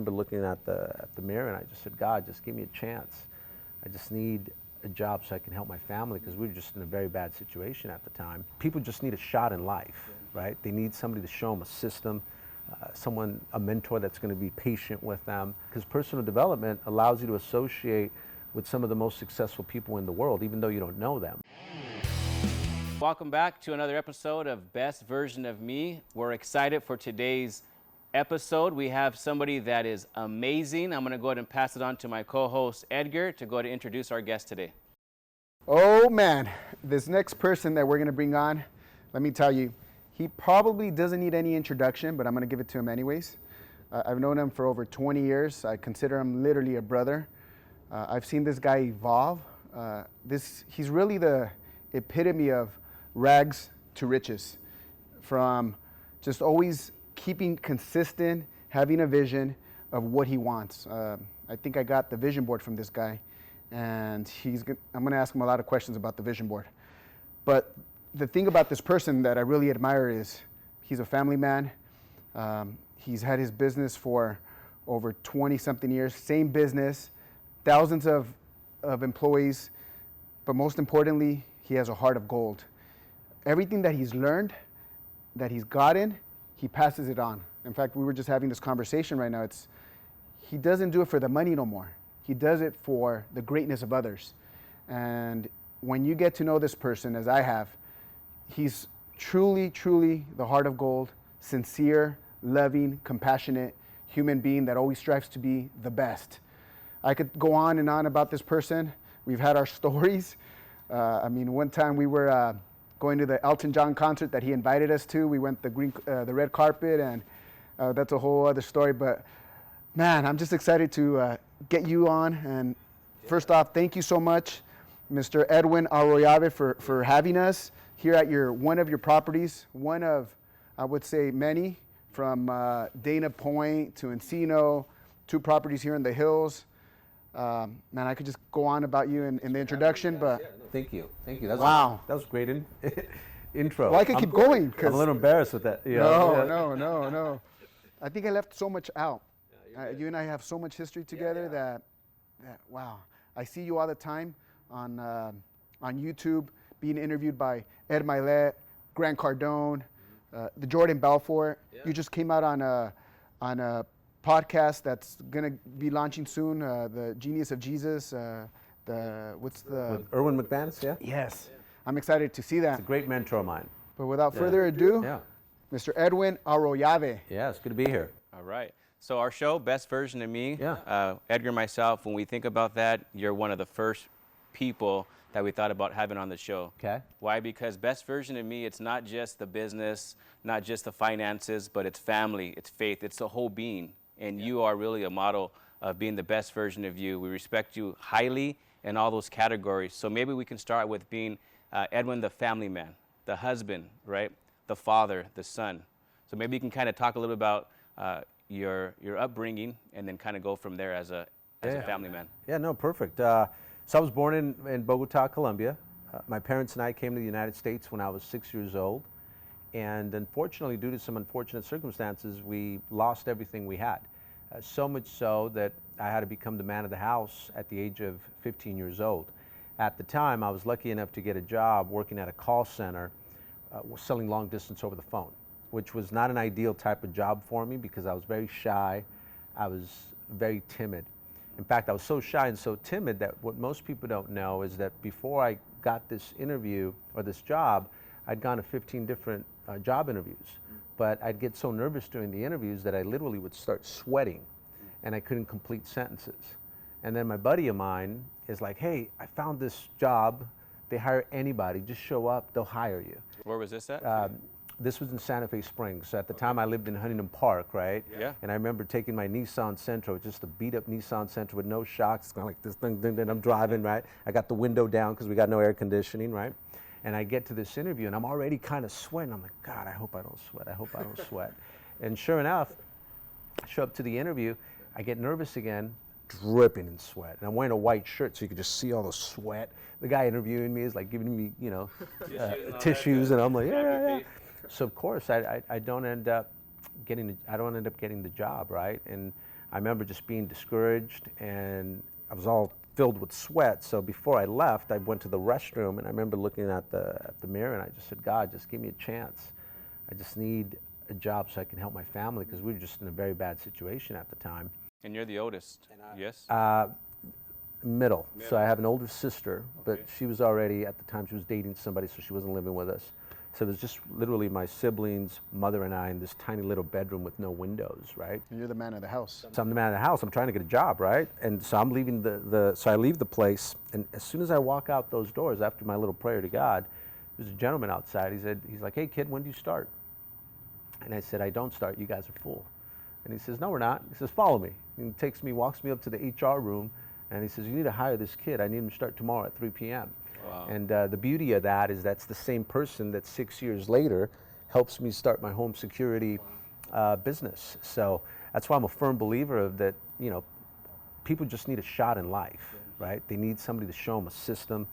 remember looking at the mirror and I just said, God, just give me a chance. I just need a job so I can help my family, because we were just in a very bad situation at the time. People just need a shot in life, right? They need somebody to show them a system, a mentor that's going to be patient with them, because personal development allows you to associate with some of the most successful people in the world, even though you don't know them. Welcome back to another episode of Best Version of Me. We're excited for today's episode. We have somebody that is amazing. I'm going to go ahead and pass it on to my co-host Edgar to go ahead and introduce our guest today. Oh man, this next person that we're going to bring on, let me tell you, he probably doesn't need any introduction, but I'm going to give it to him anyways. I've known him for over 20 years. I consider him literally a brother. I've seen this guy evolve. He's really the epitome of rags to riches, from just always keeping consistent, having a vision of what he wants. I think I got the vision board from this guy, and I'm going to ask him a lot of questions about the vision board. But the thing about this person that I really admire is he's a family man. He's had his business for over 20-something years, same business, thousands of employees, but most importantly, he has a heart of gold. Everything that he's learned, that he's gotten, he passes it on. In fact, we were just having this conversation right now. He doesn't do it for the money no more. He does it for the greatness of others. And when you get to know this person, as I have, he's truly, truly the heart of gold, sincere, loving, compassionate human being that always strives to be the best. I could go on and on about this person. We've had our stories. One time we were going to the Elton John concert that he invited us to. We went the red carpet, and that's a whole other story. But man, I'm just excited to get you on. And first off, thank you so much, Mr. Edwin Arroyave, for having us here at one of your properties. One of, I would say, many, from Dana Point to Encino, 2 properties here in the hills. Man, I could just go on about you in the introduction, but Thank you. Wow. That was a great intro. Well, I could keep going. I'm a little embarrassed with that. No. I think I left so much out. You and I have so much history together that wow. I see you all the time on YouTube being interviewed by Ed Milet, Grant Cardone, the Jordan Belfort. Yeah. You just came out on a podcast that's going to be launching soon, the Genius of Jesus. With Erwin McManus, yeah? Yes. Yeah. I'm excited to see that. It's a great mentor of mine. But without further ado, Mr. Edwin Arroyave. Yeah, it's good to be here. All right. So our show, Best Version of Me, yeah. Edgar and myself, when we think about that, you're one of the first people that we thought about having on the show. Okay. Why? Because Best Version of Me, it's not just the business, not just the finances, but it's family, it's faith, it's the whole being. And you are really a model of being the best version of you. We respect you highly in all those categories. So maybe we can start with being Edwin, the family man, the husband, right? The father, the son. So maybe you can kind of talk a little bit about your upbringing, and then kind of go from there as a family man. Yeah, no, perfect. So I was born in Bogota, Colombia. My parents and I came to the United States when I was 6 years old. And unfortunately, due to some unfortunate circumstances, we lost everything we had. So much so that I had to become the man of the house at the age of 15 years old. At the time, I was lucky enough to get a job working at a call center, selling long distance over the phone, which was not an ideal type of job for me because I was very shy. I was very timid. In fact, I was so shy and so timid that what most people don't know is that before I got this interview or this job, I'd gone to 15 different job interviews. But I'd get so nervous during the interviews that I literally would start sweating and I couldn't complete sentences. And then my buddy of mine is like, hey, I found this job. They hire anybody. Just show up. They'll hire you. Where was this at? This was in Santa Fe Springs. So at the time, I lived in Huntington Park, right? Yeah. And I remember taking my Nissan Sentra, just a beat-up Nissan Sentra with no shocks. It's kind of like this thing, and I'm driving, right? I got the window down because we got no air conditioning, right? And I get to this interview, and I'm already kind of sweating. I'm like, God, I hope I don't sweat. I hope I don't sweat. And sure enough, I show up to the interview. I get nervous again, dripping in sweat. And I'm wearing a white shirt, so you can just see all the sweat. The guy interviewing me is like giving me, you know, tissues, and I'm like, yeah. So of course, I don't end up getting the job, right? And I remember just being discouraged, and I was all filled with sweat. So before I left, I went to the restroom, and I remember looking at the mirror, and I just said, God, just give me a chance. I just need a job so I can help my family, because we were just in a very bad situation at the time. And you're the oldest, yes? Middle. So I have an older sister, but she was already, at the time, she was dating somebody, so she wasn't living with us. So it was just literally my siblings, mother, and I in this tiny little bedroom with no windows, right? And you're the man of the house. So I'm the man of the house. I'm trying to get a job, right? And so I'm leaving so I leave the place, and as soon as I walk out those doors, after my little prayer to God, there's a gentleman outside. He's like, hey kid, when do you start? And I said, I don't start. You guys are full. And he says, no, we're not. He says, follow me. And he walks me up to the HR room, and he says, you need to hire this kid. I need him to start tomorrow at 3 p.m. Wow. And the beauty of that is that's the same person that 6 years later helps me start my home security business. So that's why I'm a firm believer of that, you know, people just need a shot in life, right? They need somebody to show them a system,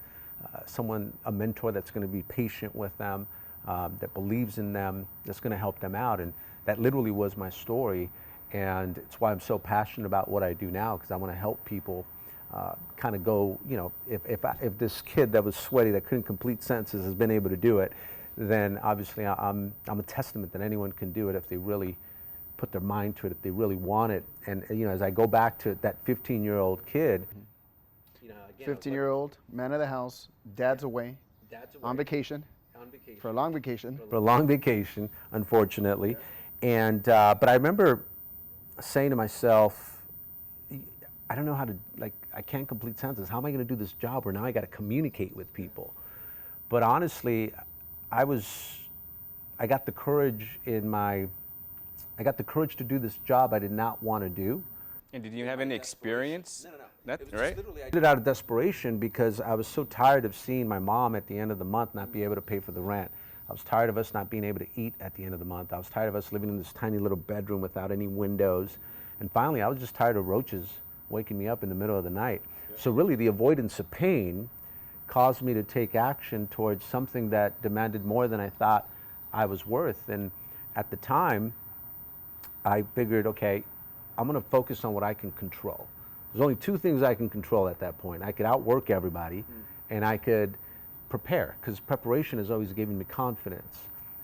a mentor that's going to be patient with them, that believes in them, that's going to help them out. And that literally was my story. And it's why I'm so passionate about what I do now, because I want to help people kind of go, you know, if this kid that was sweaty, that couldn't complete sentences, has been able to do it, then obviously I'm a testament that anyone can do it if they really put their mind to it, if they really want it. And you know, as I go back to that 15-year-old kid, you know, again, 15-year-old, man of the house, dad's away, on vacation, for a long vacation. For a long vacation, unfortunately. And but I remember saying to myself, I don't know how to, like, I can't complete sentences. How am I going to do this job where now I got to communicate with people? But honestly, I got the courage I got the courage to do this job I did not want to do. And did you have any experience? No. That, right? I did it out of desperation because I was so tired of seeing my mom at the end of the month not be able to pay for the rent. I was tired of us not being able to eat at the end of the month. I was tired of us living in this tiny little bedroom without any windows. And finally, I was just tired of roaches waking me up in the middle of the night. So really, the avoidance of pain caused me to take action towards something that demanded more than I thought I was worth. And at the time, I figured, okay, I'm going to focus on what I can control. There's only two things I can control at that point. I could outwork everybody, and I could prepare, because preparation is always giving me confidence.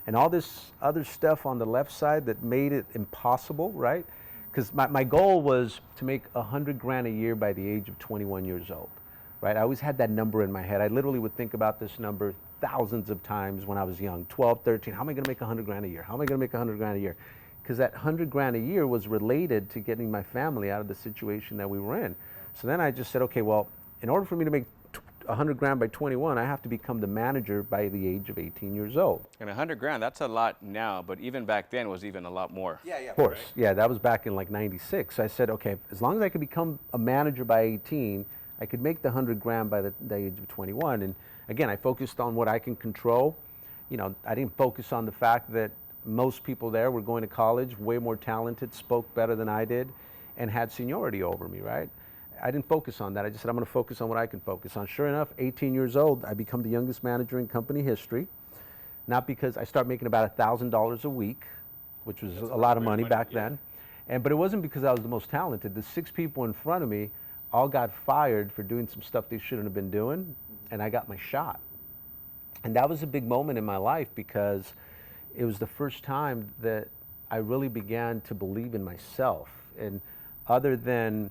And all this other stuff on the left side that made it impossible, right? Because my goal was to make $100,000 a year by the age of 21 years old, right? I always had that number in my head. I literally would think about this number thousands of times when I was young, 12, 13. How am I going to make $100,000 a year? How am I going to make $100,000 a year? Because that $100,000 a year was related to getting my family out of the situation that we were in. So then I just said, okay, well, in order for me to make $100,000 by 21, I have to become the manager by the age of 18 years old. And $100,000, that's a lot now, but even back then was even a lot more. Of course, right? Yeah, that was back in like '96. I said, okay, as long as I could become a manager by 18, I could make the $100,000 by the age of 21. And again, I focused on what I can control. You know, I didn't focus on the fact that most people there were going to college, way more talented, spoke better than I did, and had seniority over me, right? I didn't focus on that. I just said, I'm going to focus on what I can focus on. Sure enough, 18 years old, I become the youngest manager in company history. Not because I start making about $1,000 a week, which was a lot of money back then. But it wasn't because I was the most talented. The 6 people in front of me all got fired for doing some stuff they shouldn't have been doing, and I got my shot. And that was a big moment in my life, because it was the first time that I really began to believe in myself. And other than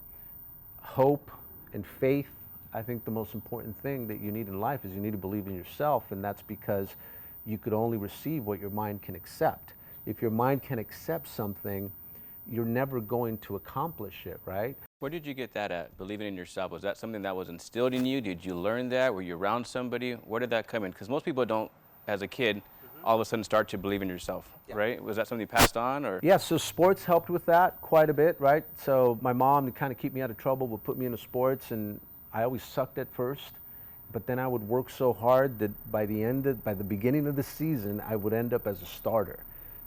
hope and faith, I think the most important thing that you need in life is you need to believe in yourself, and that's because you could only receive what your mind can accept. If your mind can accept something, you're never going to accomplish it, right? Where did you get that at, believing in yourself? Was that something that was instilled in you? Did you learn that? Were you around somebody? Where did that come in? Because most people don't, as a kid, all of a sudden start to believe in yourself, right? Was that something you passed on, or? Yeah, so sports helped with that quite a bit, right? So my mom, to kind of keep me out of trouble, would put me into sports, and I always sucked at first, but then I would work so hard that by the beginning of the season, I would end up as a starter.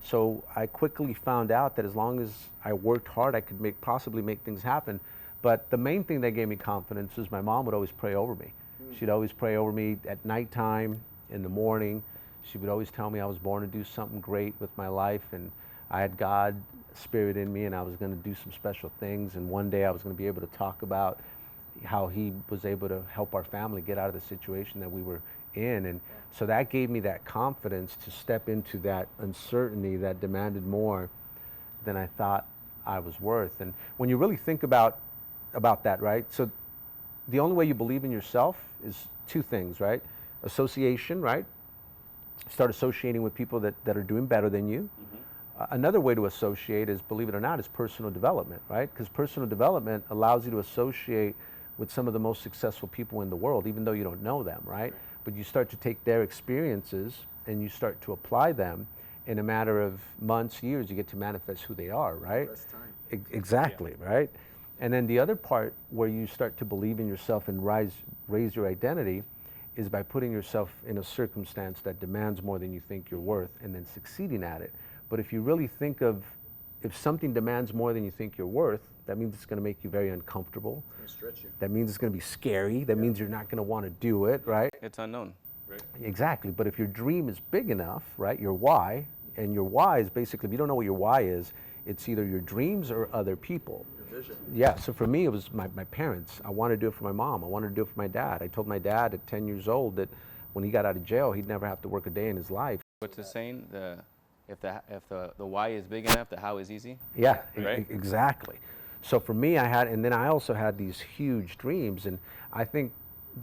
So I quickly found out that as long as I worked hard, I could possibly make things happen. But the main thing that gave me confidence is my mom would always pray over me. She'd always pray over me at nighttime, in the morning. She would always tell me I was born to do something great with my life, and I had God spirit in me, and I was going to do some special things. And one day I was going to be able to talk about how he was able to help our family get out of the situation that we were in. And so that gave me that confidence to step into that uncertainty that demanded more than I thought I was worth. And when you really think about that, right? So the only way you believe in yourself is two things, right? Association, right? Start associating with people that are doing better than you. Another way to associate is, believe it or not, is personal development, right? Because personal development allows you to associate with some of the most successful people in the world, even though you don't know them, right? But you start to take their experiences and you start to apply them. In a matter of months, years, you get to manifest who they are, right? Less time. Exactly, right? And then the other part where you start to believe in yourself and raise your identity is by putting yourself in a circumstance that demands more than you think you're worth and then succeeding at it. But if you really think of, if something demands more than you think you're worth, that means it's going to make you very uncomfortable. It's going to stretch you. That means it's going to be scary. That means you're not going to want to do it, right? It's unknown. Right. Exactly. But if your dream is big enough, right, your why, and your why is basically, if you don't know what your why is, it's either your dreams or other people. Your vision. Yeah, so for me, it was my parents. I wanted to do it for my mom. I wanted to do it for my dad. I told my dad at 10 years old that when he got out of jail, he'd never have to work a day in his life. What's the saying? If the why is big enough, the how is easy. Yeah, Right. Exactly. So for me, and then I also had these huge dreams, and I think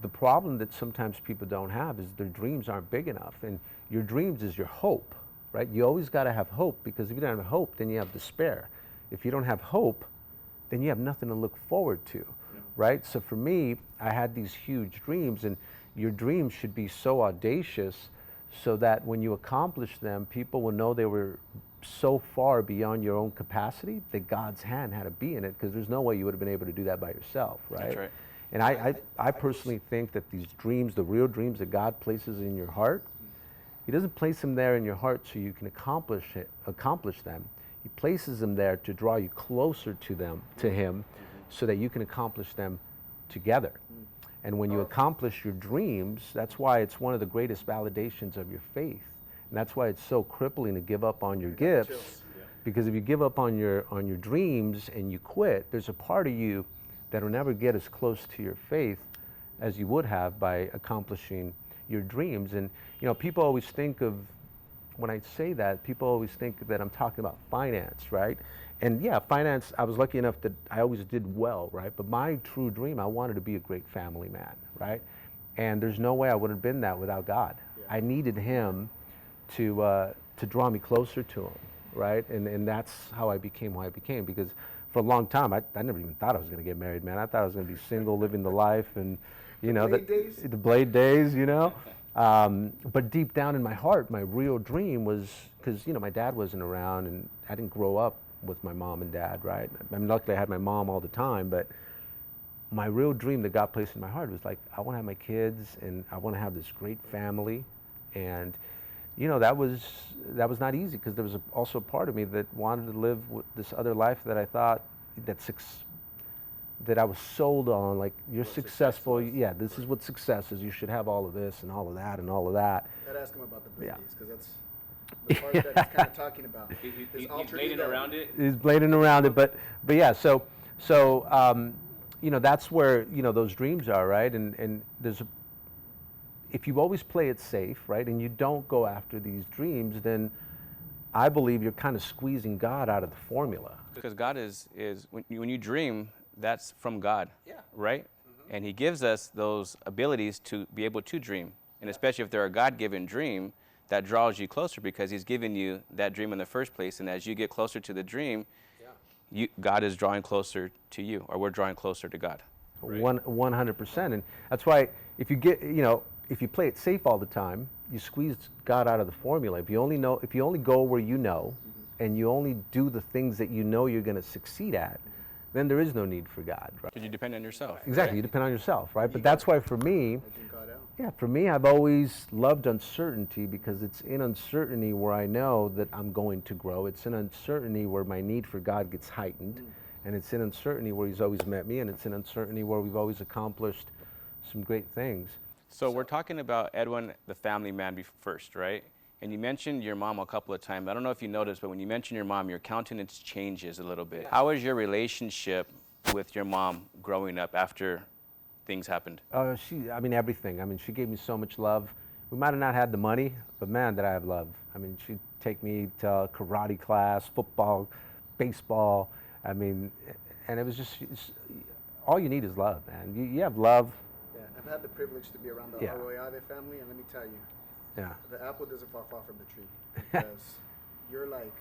the problem that sometimes people don't have is their dreams aren't big enough, and your dreams is your hope, right? You always got to have hope, because if you don't have hope, then you have despair. If you don't have hope, then you have nothing to look forward to, right? So for me, I had these huge dreams, and your dreams should be so audacious so that when you accomplish them, people will know they were so far beyond your own capacity that God's hand had to be in it, because there's no way you would have been able to do that by yourself, right? That's right. And I personally think that these dreams, the real dreams that God places in your heart, He doesn't place them there in your heart so you can accomplish them. He places them there to draw you closer to Him, so that you can accomplish them together. And when you accomplish your dreams, that's why it's one of the greatest validations of your faith. And that's why it's so crippling to give up on your gifts. Because if you give up on your dreams and you quit, there's a part of you that will never get as close to your faith as you would have by accomplishing your dreams. And people always think of, when I say that, people always think that I'm talking about finance, right? And yeah, finance, I was lucky enough that I always did well, right? But my true dream, I wanted to be a great family man, right? And there's no way I would have been that without God. I needed Him to draw me closer to Him, right? And that's how I became who I became, because for a long time, I never even thought I was going to get married, man. I thought I was going to be single, living the life, and the Blade days, but deep down in my heart, my real dream was, because my dad wasn't around, and I didn't grow up with my mom and dad, right? I mean, luckily I had my mom all the time, but my real dream that God placed in my heart was like, I want to have my kids, and I want to have this great family. And that was not easy, because there was also a part of me that wanted to live with this other life that I thought that I was sold on, like, you're successful, yeah, this is what success is, you should have all of this and all of that and all of that. I'd ask him about the Blade days, because that's the part that he's kind of talking about. He's blading around it. He's blading around it, but yeah, so that's where those dreams are, right? And if you always play it safe, right, and you don't go after these dreams, then I believe you're kind of squeezing God out of the formula. Because God is when you dream, that's from God, right? And He gives us those abilities to be able to dream. And especially if they're a God-given dream, that draws you closer, because He's given you that dream in the first place. And as you get closer to the dream, God is drawing closer to you, or we're drawing closer to God. Right? 100%. And that's why if you play it safe all the time, you squeeze God out of the formula. If you only go where you know, and you only do the things that you know you're going to succeed at, then there is no need for God, right? Because you depend on yourself. Exactly, right? You depend on yourself, right? But that's why for me, I've always loved uncertainty, because it's in uncertainty where I know that I'm going to grow. It's in uncertainty where my need for God gets heightened, and it's in uncertainty where He's always met me, and it's in uncertainty where we've always accomplished some great things. So we're talking about Edwin, the family man, first, right? And you mentioned your mom a couple of times. I don't know if you noticed, but when you mention your mom, your countenance changes a little bit. How was your relationship with your mom growing up after things happened? I mean, everything. I mean, she gave me so much love. We might have not had the money, but man, did I have love. I mean, she'd take me to karate class, football, baseball. I mean, and it was just, all you need is love, man. You have love. Yeah, I've had the privilege to be around the Arroyave family, and let me tell you, the apple doesn't fall far from the tree, because you're like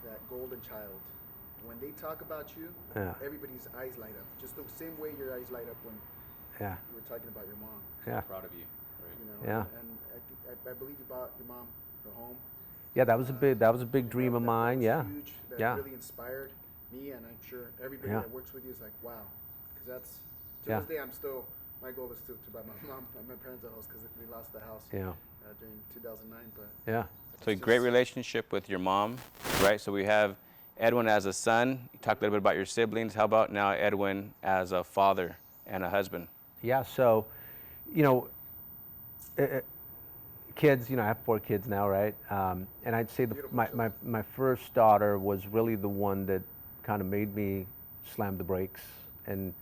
that golden child. When they talk about you, everybody's eyes light up, just the same way your eyes light up when you were talking about your mom. I'm proud of you. Right? You know, and I believe you bought your mom her home. Yeah, that was a big dream of mine. That was huge. That really inspired me, and I'm sure everybody that works with you is like, wow, because that's to this day my goal is to buy my mom and my parents a house, because they lost the house during 2009. But so a great relationship with your mom, right? So we have Edwin as a son. You talked a little bit about your siblings. How about now Edwin as a father and a husband? Yeah, so, you know, kids, you know, I have 4 kids now, right? And I'd say my first daughter was really the one that kind of made me slam the brakes. And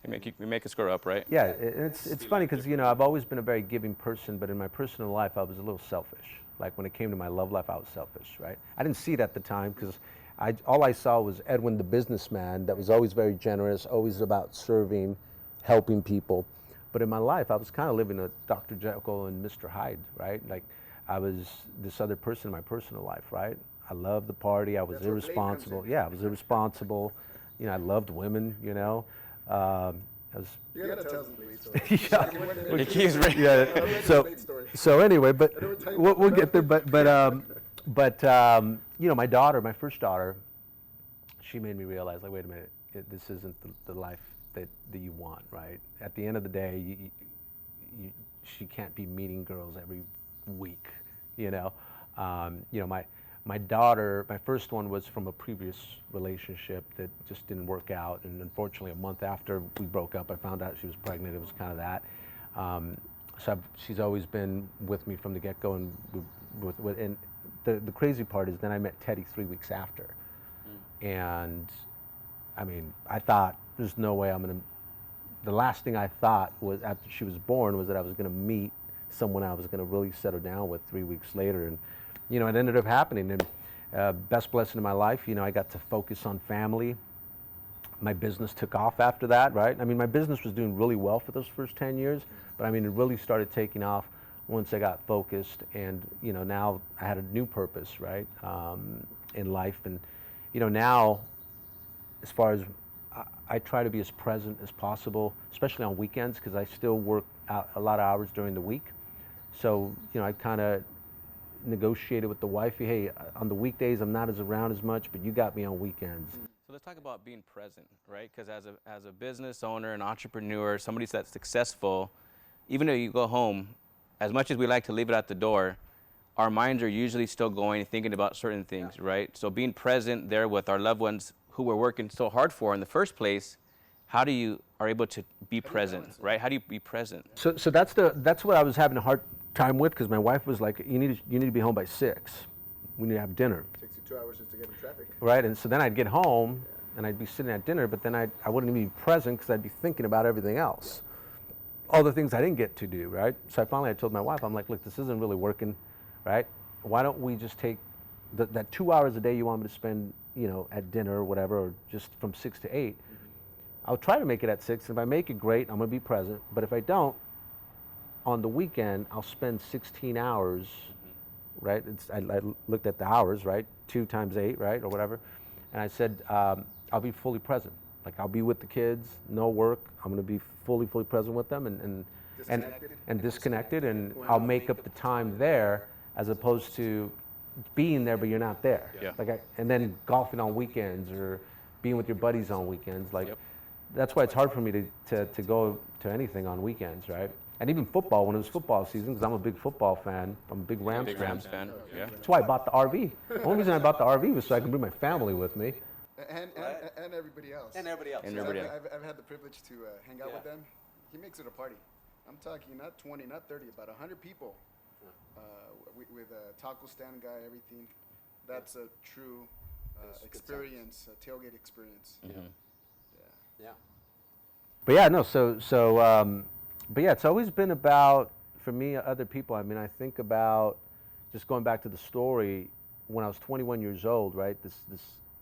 we make us grow up, right? yeah, it's funny because, you know, I've always been a very giving person, but in my personal life, I was a little selfish. Like when it came to my love life, I was selfish, right? I didn't see it at the time because all I saw was Edwin the businessman that was always very generous, always about serving, helping people. But in my life, I was kind of living a Dr. Jekyll and Mr. Hyde, right? Like I was this other person in my personal life, right? I loved the party. I was irresponsible. Yeah, I was irresponsible. You know, I loved women, you know. You gotta tell some Blade story. So anyway, but we'll get there. But you know, my first daughter, she made me realize, like, wait a minute, this isn't the life that you want, right? At the end of the day, she can't be meeting girls every week, you know. You know, my daughter, my first one was from a previous relationship that just didn't work out, and unfortunately, a month after we broke up, I found out she was pregnant. It was kind of that. So she's always been with me from the get-go, and and the crazy part is then I met Teddy 3 weeks after, and I mean, I thought there's no way I'm gonna. The last thing I thought was after she was born was that I was gonna meet someone I was gonna really settle down with 3 weeks later, and you know, it ended up happening. And best blessing in my life, you know, I got to focus on family. My business took off after that, right? I mean, my business was doing really well for those first 10 years, but I mean, it really started taking off once I got focused, and you know, now I had a new purpose, right, in life. And you know, now, as far as I try to be as present as possible, especially on weekends, because I still work out a lot of hours during the week. So you know, I kind of negotiated with the wifey, hey, on the weekdays I'm not as around as much, but you got me on weekends. So let's talk about being present, right? Because as a business owner, an entrepreneur, somebody that's successful, even though you go home, as much as we like to leave it at the door, our minds are usually still going, thinking about certain things, right? So being present there with our loved ones who we're working so hard for in the first place, how do you are able to be present, right? How do you be present? So that's what I was having a hard time with, because my wife was like, you need to be home by 6. We need to have dinner. It takes you 2 hours just to get in traffic. Right, and so then I'd get home and I'd be sitting at dinner, but then I wouldn't even be present because I'd be thinking about everything else. All the things I didn't get to do, right? So I told my wife, I'm like, look, this isn't really working, right? Why don't we just take that 2 hours a day you want me to spend, you know, at dinner or whatever, or just from 6 to 8, I'll try to make it at 6. If I make it, great, I'm gonna be present. But if I don't, on the weekend, I'll spend 16 hours, right? I looked at the hours, right? 2 times 8, right, or whatever. And I said, I'll be fully present. Like, I'll be with the kids, no work. I'm gonna be fully present with them and disconnected, and I'll make up the time there, as opposed to being there but you're not there. Yeah. Like, and then golfing on weekends or being with your buddies on weekends. Like, that's why it's hard for me to go to anything on weekends, right? And even football, when it was football season, because I'm a big football fan, I'm a big Rams fan. Yeah. That's why I bought the RV. The only reason I bought the RV was so I can bring my family with me. And everybody else. And everybody else. I've had the privilege to hang out with them. He makes it a party. I'm talking not 20, not 30, about 100 people with a taco stand guy, everything. That's a true experience, a tailgate experience. Mhm. Yeah. But yeah, no. But yeah, it's always been about, for me, other people. I mean, I think about, just going back to the story, when I was 21 years old, right?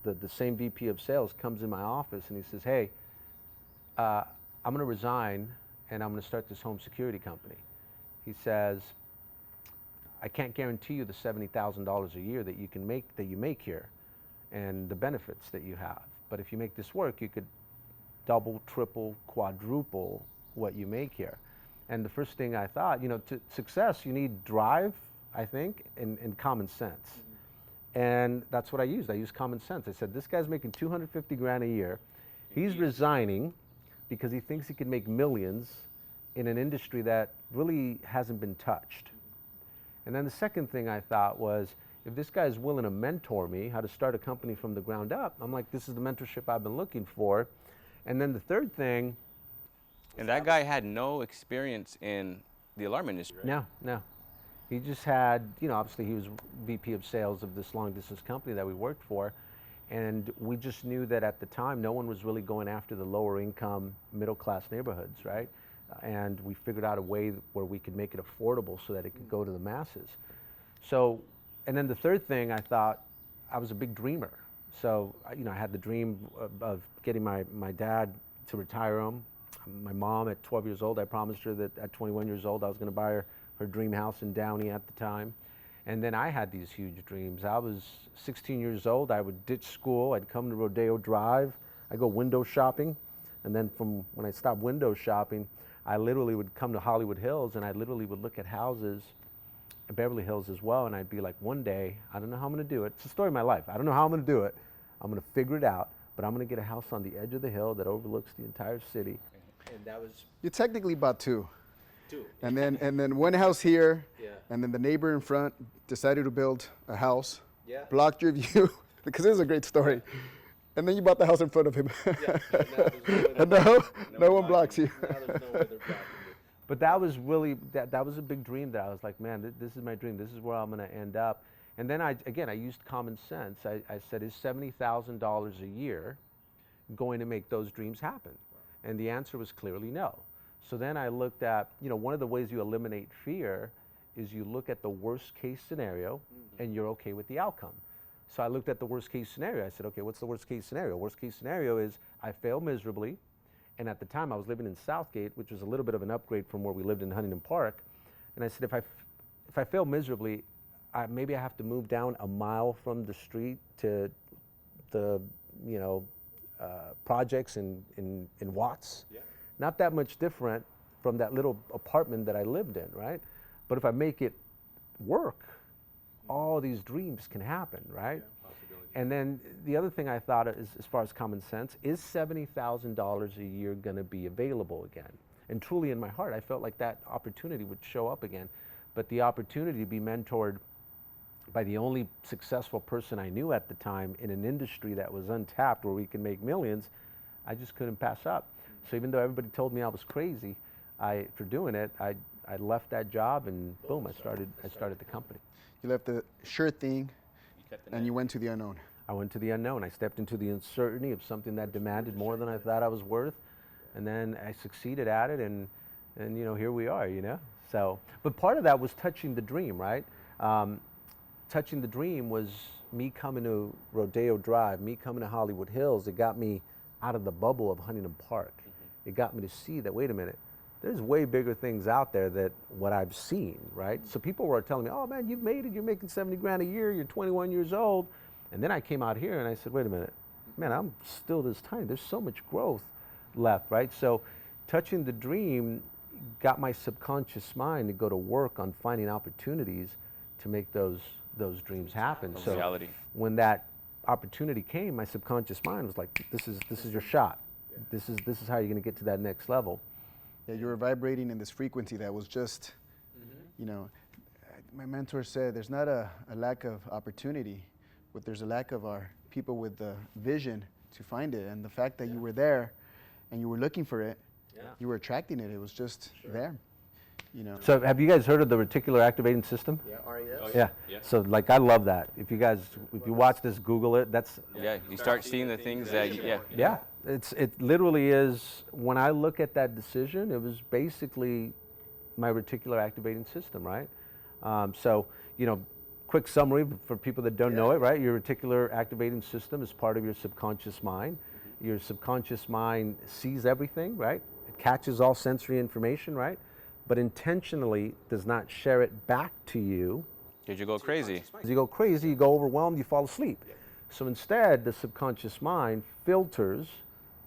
The same VP of sales comes in my office and he says, "Hey, I'm going to resign and I'm going to start this home security company." He says, "I can't guarantee you the $70,000 a year that you make here, and the benefits that you have. But if you make this work, you could double, triple, quadruple what you make here." And the first thing I thought, to success, you need drive, I think, and common sense. Mm-hmm. And that's what I used. I used common sense. I said, this guy's making 250 grand a year. He's resigning because he thinks he can make millions in an industry that really hasn't been touched. And then the second thing I thought was, if this guy is willing to mentor me how to start a company from the ground up, I'm like, this is the mentorship I've been looking for. And then the third thing. And that guy had no experience in the alarm industry. No. He just had, obviously he was VP of sales of this long distance company that we worked for. And we just knew that at the time, no one was really going after the lower income, middle class neighborhoods, right? And we figured out a way where we could make it affordable so that it could go to the masses. So, and then the third thing, I thought, I was a big dreamer. So, I had the dream of getting my dad to retire him. My mom, at 12 years old, I promised her that at 21 years old, I was going to buy her dream house in Downey at the time. And then I had these huge dreams. I was 16 years old. I would ditch school. I'd come to Rodeo Drive. I'd go window shopping. And then from when I stopped window shopping, I literally would come to Hollywood Hills, and I literally would look at houses, Beverly Hills as well, and I'd be like, one day, I don't know how I'm going to do it. It's the story of my life. I don't know how I'm going to do it. I'm going to figure it out, but I'm going to get a house on the edge of the hill that overlooks the entire city. And that was... You technically bought two. And then one house here, Yeah. and then the neighbor in front decided to build a house, Yeah. blocked your view, because this is a great story. And then you bought the house in front of him. And no one blocks you. But that was really, that was a big dream that I was like, man, this is my dream. This is where I'm going to end up. And then I used common sense. I said, is $70,000 a year going to make those dreams happen? And the answer was clearly no. So then I looked at, one of the ways you eliminate fear is you look at the worst case scenario and you're okay with the outcome. So I looked at the worst case scenario. I said, okay, what's the worst case scenario? Worst case scenario is I fail miserably. And at the time I was living in Southgate, which was a little bit of an upgrade from where we lived in Huntington Park. And I said, if I fail miserably, maybe I have to move down a mile from the street to the, projects in Watts. Yeah. Not that much different from that little apartment that I lived in, right? But if I make it work, all these dreams can happen, right? Yeah, and then the other thing I thought is, as far as common sense, is $70,000 a year going to be available again? And truly in my heart, I felt like that opportunity would show up again. But the opportunity to be mentored by the only successful person I knew at the time in an industry that was untapped where we can make millions, I just couldn't pass up. So even though everybody told me I was crazy for doing it, I left that job and boom, I started the company. You left the sure thing and you went to the unknown. I went to the unknown. I stepped into the uncertainty of something that demanded more than I thought I was worth. And then I succeeded at it, and here we are, So, but part of that was touching the dream, right? Touching the dream was me coming to Rodeo Drive, me coming to Hollywood Hills. It got me out of the bubble of Huntington Park. Mm-hmm. It got me to see that, wait a minute, there's way bigger things out there than what I've seen, right? So people were telling me, oh man, you've made it, you're making 70 grand a year, you're 21 years old. And then I came out here and I said, wait a minute, man, I'm still this tiny. There's so much growth left, right? So touching the dream got my subconscious mind to go to work on finding opportunities to make those dreams happen. So reality. When that opportunity came, my subconscious mind was like, this is your shot. Yeah. This is how you're going to get to that next level. Yeah, you were vibrating in this frequency that was just, my mentor said, there's not a lack of opportunity, but there's a lack of our people with the vision to find it. And the fact that you were there and you were looking for it, you were attracting it. It was just there. you know. So have you guys heard of the reticular activating system? Yeah, RAS. Yeah. Yeah. So like I love that. If you watch this, Google it. That's Yeah, you start seeing the things that, yeah. It literally is. When I look at that decision, it was basically my reticular activating system, right? So quick summary for people that don't know it, right? Your reticular activating system is part of your subconscious mind. Your subconscious mind sees everything, right? It catches all sensory information, right? But intentionally does not share it back to you. because you go crazy. You go crazy, you go overwhelmed, you fall asleep. So instead, the subconscious mind filters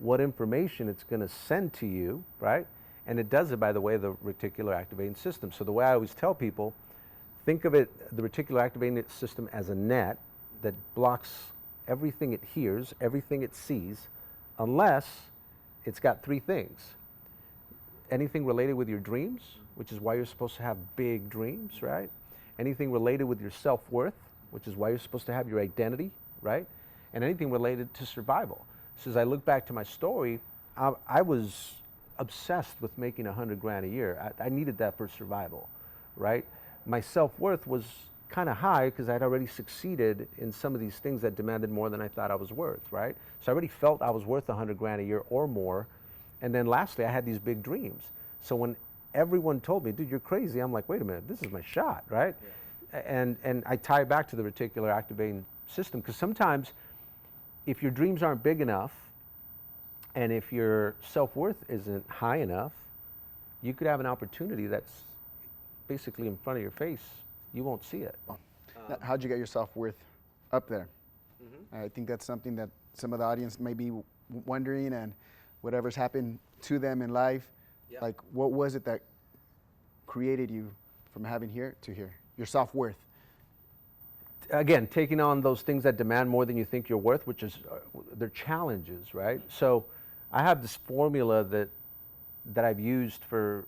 what information it's going to send to you, right? And it does it, by the way, the reticular activating system. So the way I always tell people, think of it, the reticular activating system, as a net that blocks everything it hears, everything it sees, unless it's got three things. Anything related with your dreams, which is why you're supposed to have big dreams, right? Anything related with your self-worth, which is why you're supposed to have your identity, right? And anything related to survival. So as I look back to my story, I was obsessed with making 100 grand a year. I needed that for survival, right? My self-worth was kind of high because I'd already succeeded in some of these things that demanded more than I thought I was worth, right? So I already felt I was worth 100 grand a year or more. And then lastly, I had these big dreams. So when everyone told me, dude, you're crazy, I'm like, wait a minute, this is my shot, right? Yeah. And I tie it back to the reticular activating system, because sometimes if your dreams aren't big enough and if your self-worth isn't high enough, you could have an opportunity that's basically in front of your face. You won't see it. How'd you get your self-worth up there? I think that's something that some of the audience may be wondering, and whatever's happened to them in life, like what was it that created you from having here to here? Your self-worth. Again, taking on those things that demand more than you think you're worth, which is they're challenges, right? So I have this formula that I've used for,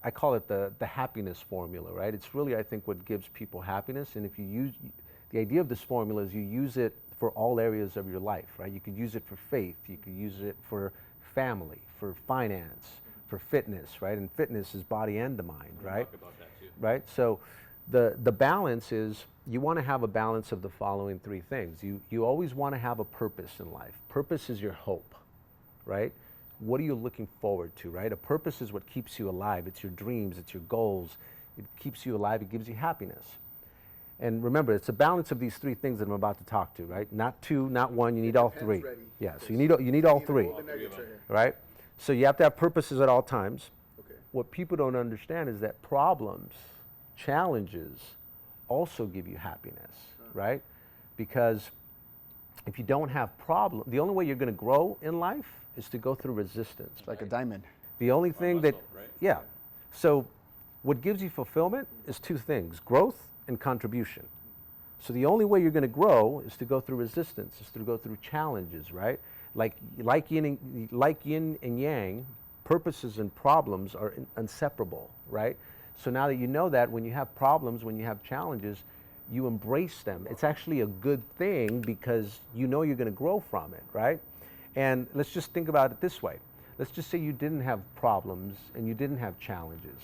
I call it the happiness formula, right? It's really, I think, what gives people happiness. And if you use, the idea of this formula is you use it for all areas of your life, right? You could use it for faith, you could use it for family, for finance, for fitness, right? And fitness is body and the mind, right? Talk about that too. Right? So the balance is, you want to have a balance of the following three things. You always want to have a purpose in life. Purpose is your hope, right? What are you looking forward to, right? A purpose is what keeps you alive. It's your dreams, it's your goals. It keeps you alive, it gives you happiness. And remember, it's a balance of these three things that I'm about to talk to, right? Not two, not one, you need all three. Yeah, so you need all three, right? So you have to have purposes at all times. Okay. What people don't understand is that problems, challenges, also give you happiness, right? Because if you don't have problems, the only way you're going to grow in life is to go through resistance. It's like a diamond. The only thing that, right? yeah. So what gives you fulfillment is two things: growth and contribution. So the only way you're going to grow is to go through resistance, is to go through challenges, right? Like yin and yang, purposes and problems are inseparable, right? So now that you know that, when you have problems, when you have challenges, you embrace them. It's actually a good thing because you know you're going to grow from it, right? And let's just think about it this way. Let's just say you didn't have problems and you didn't have challenges.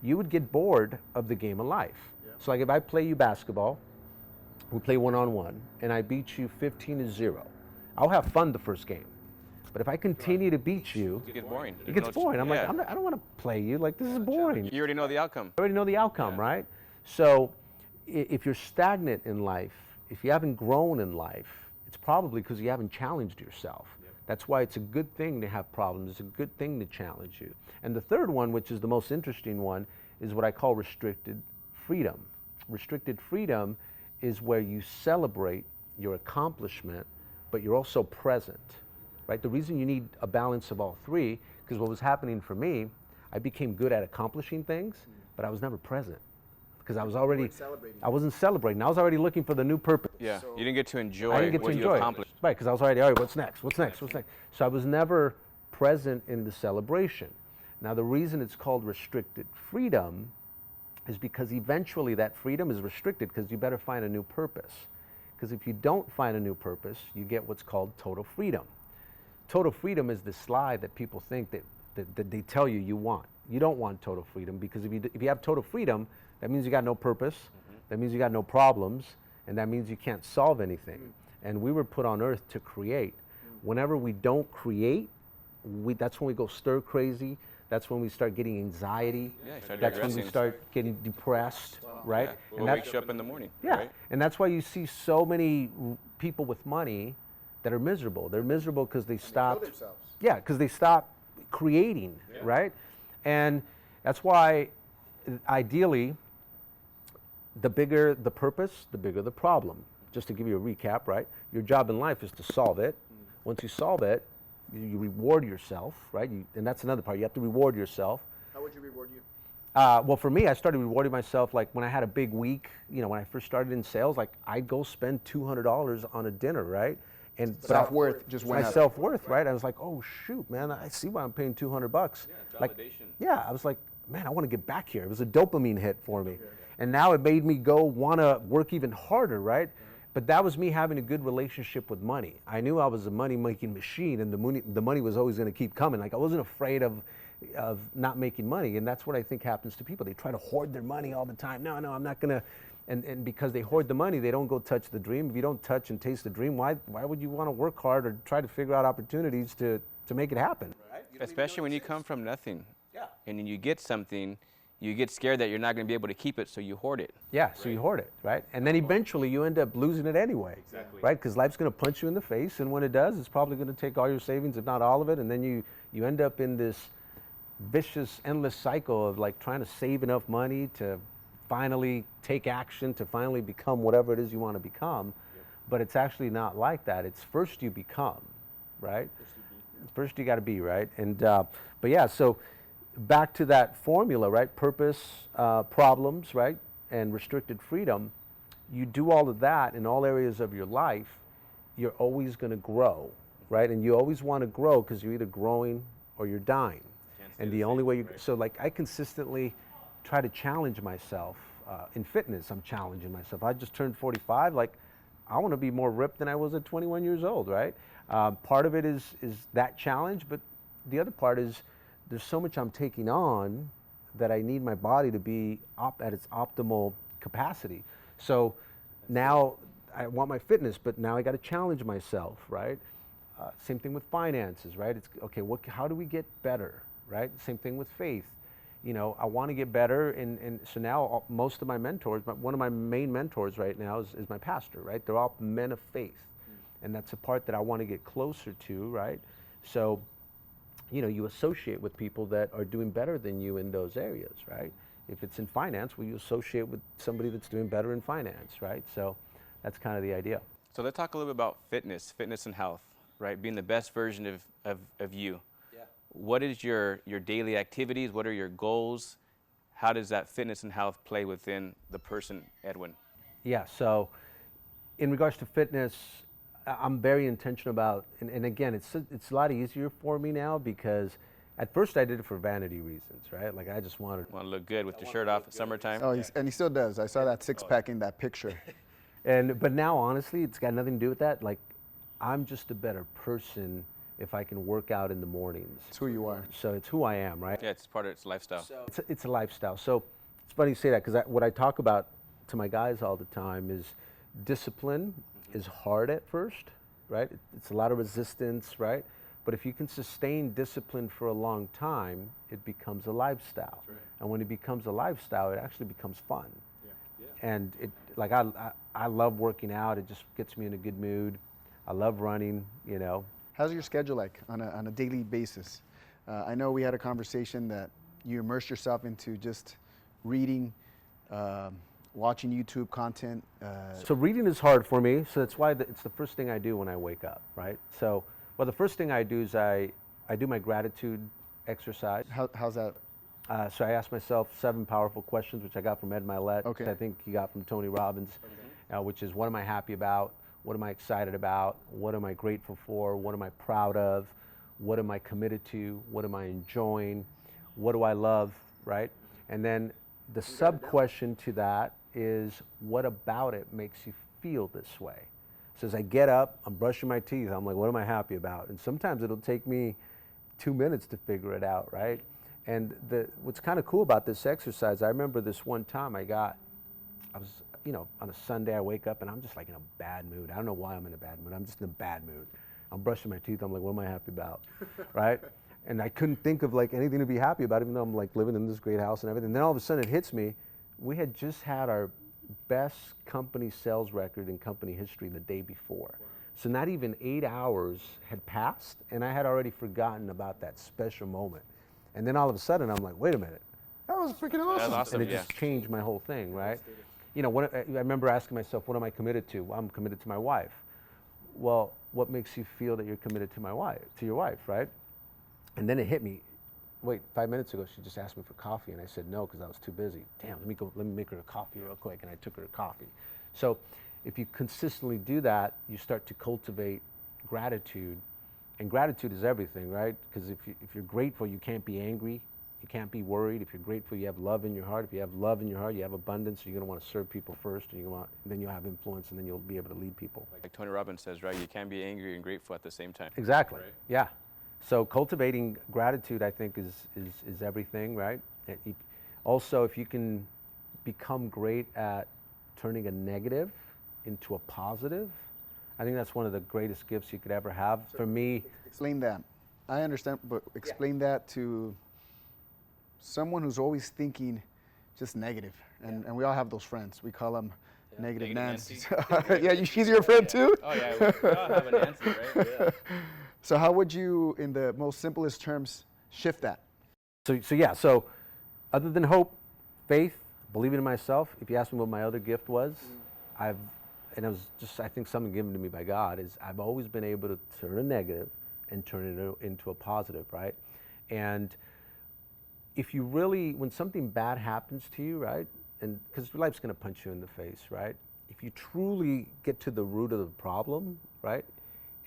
You would get bored of the game of life. Yeah. So like if I play you basketball, we play one-on-one, and I beat you 15-0. I'll have fun the first game. But if I continue to beat you, It gets boring. it gets boring. I'm like, I don't want to play you. Like, this is boring. You already know the outcome. I already know the outcome, right? So if you're stagnant in life, if you haven't grown in life, it's probably because you haven't challenged yourself. Yep. That's why it's a good thing to have problems. It's a good thing to challenge you. And the third one, which is the most interesting one, is what I call restricted freedom. Restricted freedom is where you celebrate your accomplishment, but you're also present, right? The reason you need a balance of all three, because what was happening for me, I became good at accomplishing things, but I was never present. Because I was already, I wasn't celebrating. I was already looking for the new purpose. Yeah, you didn't get to enjoy I didn't get what to you enjoy accomplished. it. Right, because I was already, all right, what's next? What's next? What's next? So I was never present in the celebration. Now the reason it's called restricted freedom is because eventually that freedom is restricted, because you better find a new purpose. Because if you don't find a new purpose, you get what's called total freedom. Total freedom is this lie that people think that that they tell you want. You don't want total freedom, because if you have total freedom, that means you got no purpose, that means you got no problems, and that means you can't solve anything. And we were put on earth to create. Whenever we don't create, that's when we go stir crazy. That's when we start getting anxiety. That's when we start getting depressed, right? What wakes you up in the morning? Yeah, Right? and that's why you see so many people with money that are miserable. They're miserable because they stop. Yeah, because they stop creating, right? And that's why, ideally, the bigger the purpose, the bigger the problem. Just to give you a recap, right? Your job in life is to solve it. Once you solve it, you reward yourself, right? And that's another part. You have to reward yourself. How would you reward you? Well, for me, I started rewarding myself like when I had a big week. You know, when I first started in sales, like I'd go spend $200 on a dinner, right? And Self-worth just went my up. self-worth, right? I was like, oh shoot, man, I see why I'm paying $200. Yeah, Like, validation. yeah, I was like, man, I want to get back here. It was a dopamine hit for me, and now it made me go want to work even harder, right? But that was me having a good relationship with money. I knew I was a money-making machine, and the money was always going to keep coming. Like I wasn't afraid of not making money, and that's what I think happens to people. They try to hoard their money all the time. No, I'm not going to. And because they hoard the money, they don't go touch the dream. If you don't touch and taste the dream, why would you want to work hard or try to figure out opportunities to make it happen? Right? Especially when you come from nothing. Yeah. And then you get something, you get scared that you're not going to be able to keep it, so you hoard it. Yeah, so you hoard it, right? And then eventually you end up losing it anyway. Exactly. Right? Because life's going to punch you in the face, and when it does, it's probably going to take all your savings, if not all of it, and then you end up in this vicious, endless cycle of like trying to save enough money to finally take action, to finally become whatever it is you want to become. But it's actually not like that. It's first you become, right? First you got to be, right? And but yeah, so back to that formula, right? Purpose, problems, right? And restricted freedom. You do all of that in all areas of your life, you're always going to grow, right? And you always want to grow because you're either growing or you're dying. And the only way you, so like I consistently try to challenge myself. In fitness, I'm challenging myself. I just turned 45. Like, I want to be more ripped than I was at 21 years old, right? Part of it is that challenge, but the other part is there's so much I'm taking on that I need my body to be at its optimal capacity. So now I want my fitness, but now I got to challenge myself, right? Same thing with finances, right? It's okay. How do we get better, right? Same thing with faith. You know, I want to get better, and so now most of my mentors, one of my main mentors right now is my pastor, right? They're all men of faith, and that's a part that I want to get closer to, right? So, you know, you associate with people that are doing better than you in those areas, right? If it's in finance, well, you associate with somebody that's doing better in finance, right? So that's kind of the idea. So let's talk a little bit about fitness and health, right? Being the best version of you. What is your daily activities? What are your goals? How does that fitness and health play within the person, Edwin? Yeah, so in regards to fitness, I'm very intentional about, and again, it's a lot easier for me now because at first I did it for vanity reasons, right? Like I just wanted Want to look good with your shirt off at summertime? Oh, and he still does. I saw that six-pack in that picture. but now honestly, it's got nothing to do with that. Like I'm just a better person if I can work out in the mornings. It's who you are. So it's who I am, right? Yeah, it's part of its lifestyle. So it's a lifestyle. So it's funny you say that because what I talk about to my guys all the time is discipline is hard at first, right? It's a lot of resistance, right? But if you can sustain discipline for a long time, it becomes a lifestyle. Right. And when it becomes a lifestyle, it actually becomes fun. Yeah. And it, like I love working out. It just gets me in a good mood. I love running, you know. How's your schedule like on a daily basis? I know we had a conversation that you immerse yourself into just reading, watching YouTube content. So reading is hard for me, so that's why it's the first thing I do when I wake up, right? So, well, the first thing I do is I do my gratitude exercise. How's that? So I ask myself 7 powerful questions, which I got from Ed Milet, okay. which I think he got from Tony Robbins, okay. Which is what am I happy about? What am I excited about? What am I grateful for? What am I proud of? What am I committed to? What am I enjoying? What do I love, right? And then the sub-question to that is, what about it makes you feel this way? So as I get up, I'm brushing my teeth, I'm like, what am I happy about? And sometimes it'll take me 2 minutes to figure it out, right? And what's kind of cool about this exercise, I remember this one time I was, on a Sunday I wake up and I'm just like in a bad mood. I don't know why I'm in a bad mood. I'm just in a bad mood. I'm brushing my teeth. I'm like, what am I happy about, right? And I couldn't think of like anything to be happy about, even though I'm like living in this great house and everything. And then all of a sudden it hits me. We had just had our best company sales record in company history the day before. Wow. So not even 8 hours had passed and I had already forgotten about that special moment. And then all of a sudden I'm like, wait a minute, that was freaking awesome. That's awesome, and it just changed my whole thing, right? I remember asking myself, what am I committed to? Well, I'm committed to my wife. Well, what makes you feel that you're committed to your wife, right? And then it hit me. Wait, 5 minutes ago, she just asked me for coffee, and I said no because I was too busy. Damn, let me make her a coffee real quick, and I took her a coffee. So if you consistently do that, you start to cultivate gratitude, and gratitude is everything, right? Because if you're grateful, you can't be angry, you can't be worried. If you're grateful, you have love in your heart. If you have love in your heart, you have abundance. So you're going to want to serve people first, and then you'll have influence, and then you'll be able to lead people. Like Tony Robbins says, right? You can't be angry and grateful at the same time. Exactly. Right? Yeah. So cultivating gratitude, I think, is everything, right? Also, if you can become great at turning a negative into a positive, I think that's one of the greatest gifts you could ever have. So for me, explain that. I understand, but explain that to someone who's always thinking just negative. And we all have those friends. We call them negative Nancy. Yeah, she's your friend too? Oh yeah, we all have a Nancy, right? Yeah. So how would you, in the most simplest terms, shift that? So other than hope, faith, believing in myself, if you ask me what my other gift was, and it was just, I think something given to me by God, is I've always been able to turn a negative and turn it into a positive, right? And if you really, when something bad happens to you, right, and because life's going to punch you in the face, right? If you truly get to the root of the problem, right,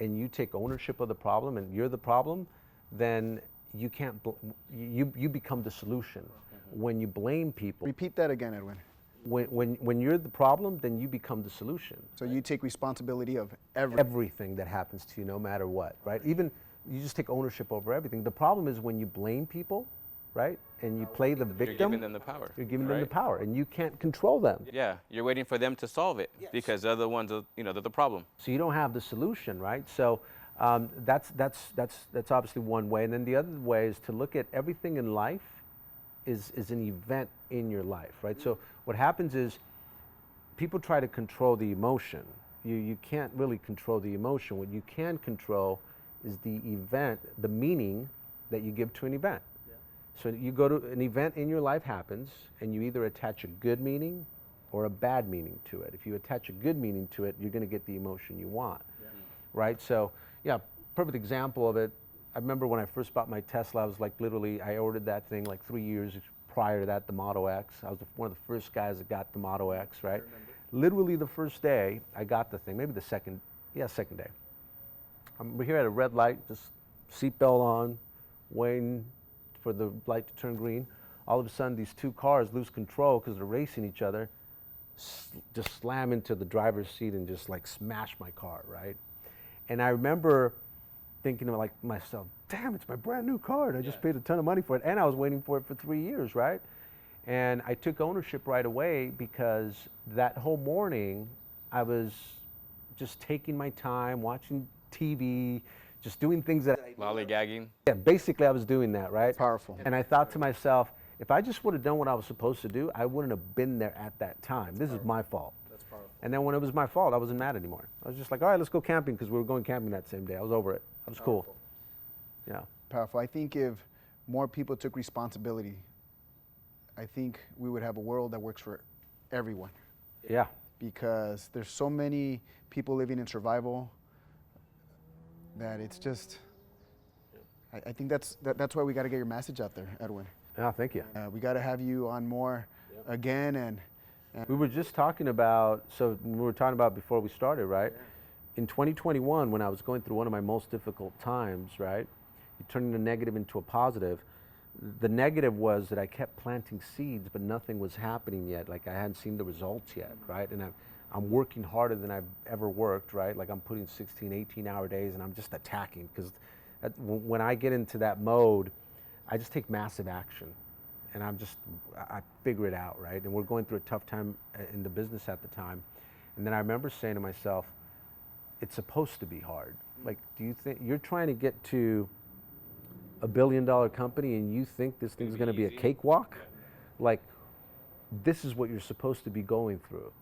and you take ownership of the problem and you're the problem, then you can't, you become the solution. When you blame people. Repeat that again, Edwin. When you're the problem, then you become the solution. So you take responsibility of everything that happens to you, no matter what, right? Even you just take ownership over everything. The problem is when you blame people, right? And you play the victim. You're giving them the power. You're giving them the power, and you can't control them. Yeah, you're waiting for them to solve it because they're the ones, they're the problem. So you don't have the solution, right? So that's obviously one way, and then the other way is to look at everything in life is an event in your life, right? So what happens is people try to control the emotion. You can't really control the emotion. What you can control is the event, the meaning that you give to an event. So you go to an event in your life happens, and you either attach a good meaning or a bad meaning to it. If you attach a good meaning to it, you're going to get the emotion you want, right? So, yeah, perfect example of it. I remember when I first bought my Tesla, I was like literally, I ordered that thing like 3 years prior to that, the Model X. I was one of the first guys that got the Model X, right? Literally the first day I got the thing, maybe the second day. We're here at a red light, just seatbelt on, waiting for the light to turn green. All of a sudden, these two cars lose control because they're racing each other, just slam into the driver's seat and just like smash my car, right? And I remember thinking to like myself, damn, it's my brand new car, and I just paid a ton of money for it, and I was waiting for it for 3 years, right? And I took ownership right away because that whole morning I was just taking my time, watching TV, just doing things that lollygagging. Yeah, basically I was doing that, right? Powerful. And I thought to myself, if I just would have done what I was supposed to do, I wouldn't have been there at that time. This is my fault. That's powerful. And then when it was my fault, I wasn't mad anymore. I was just like, all right, let's go camping, because we were going camping that same day. I was over it. It was cool. Yeah. Powerful. I think if more people took responsibility, I think we would have a world that works for everyone. Yeah. Because there's so many people living in survival that it's just, I think that's why we got to get your message out there, Edwin. Yeah, thank you. We got to have you on more again. And we were just talking about, so we were talking about before we started, right? In 2021, when I was going through one of my most difficult times, right? Turning a negative into a positive. The negative was that I kept planting seeds, but nothing was happening yet. Like I hadn't seen the results yet, right? And I'm working harder than I've ever worked, right? Like I'm putting 16, 18-hour days, and I'm just attacking because When I get into that mode, I just take massive action, and I figure it out, right? And we're going through a tough time in the business at the time, and then I remember saying to myself, it's supposed to be hard. Like, do you think you're trying to get to $1 billion company and you think this thing's going to be a cakewalk? Like, this is what you're supposed to be going through.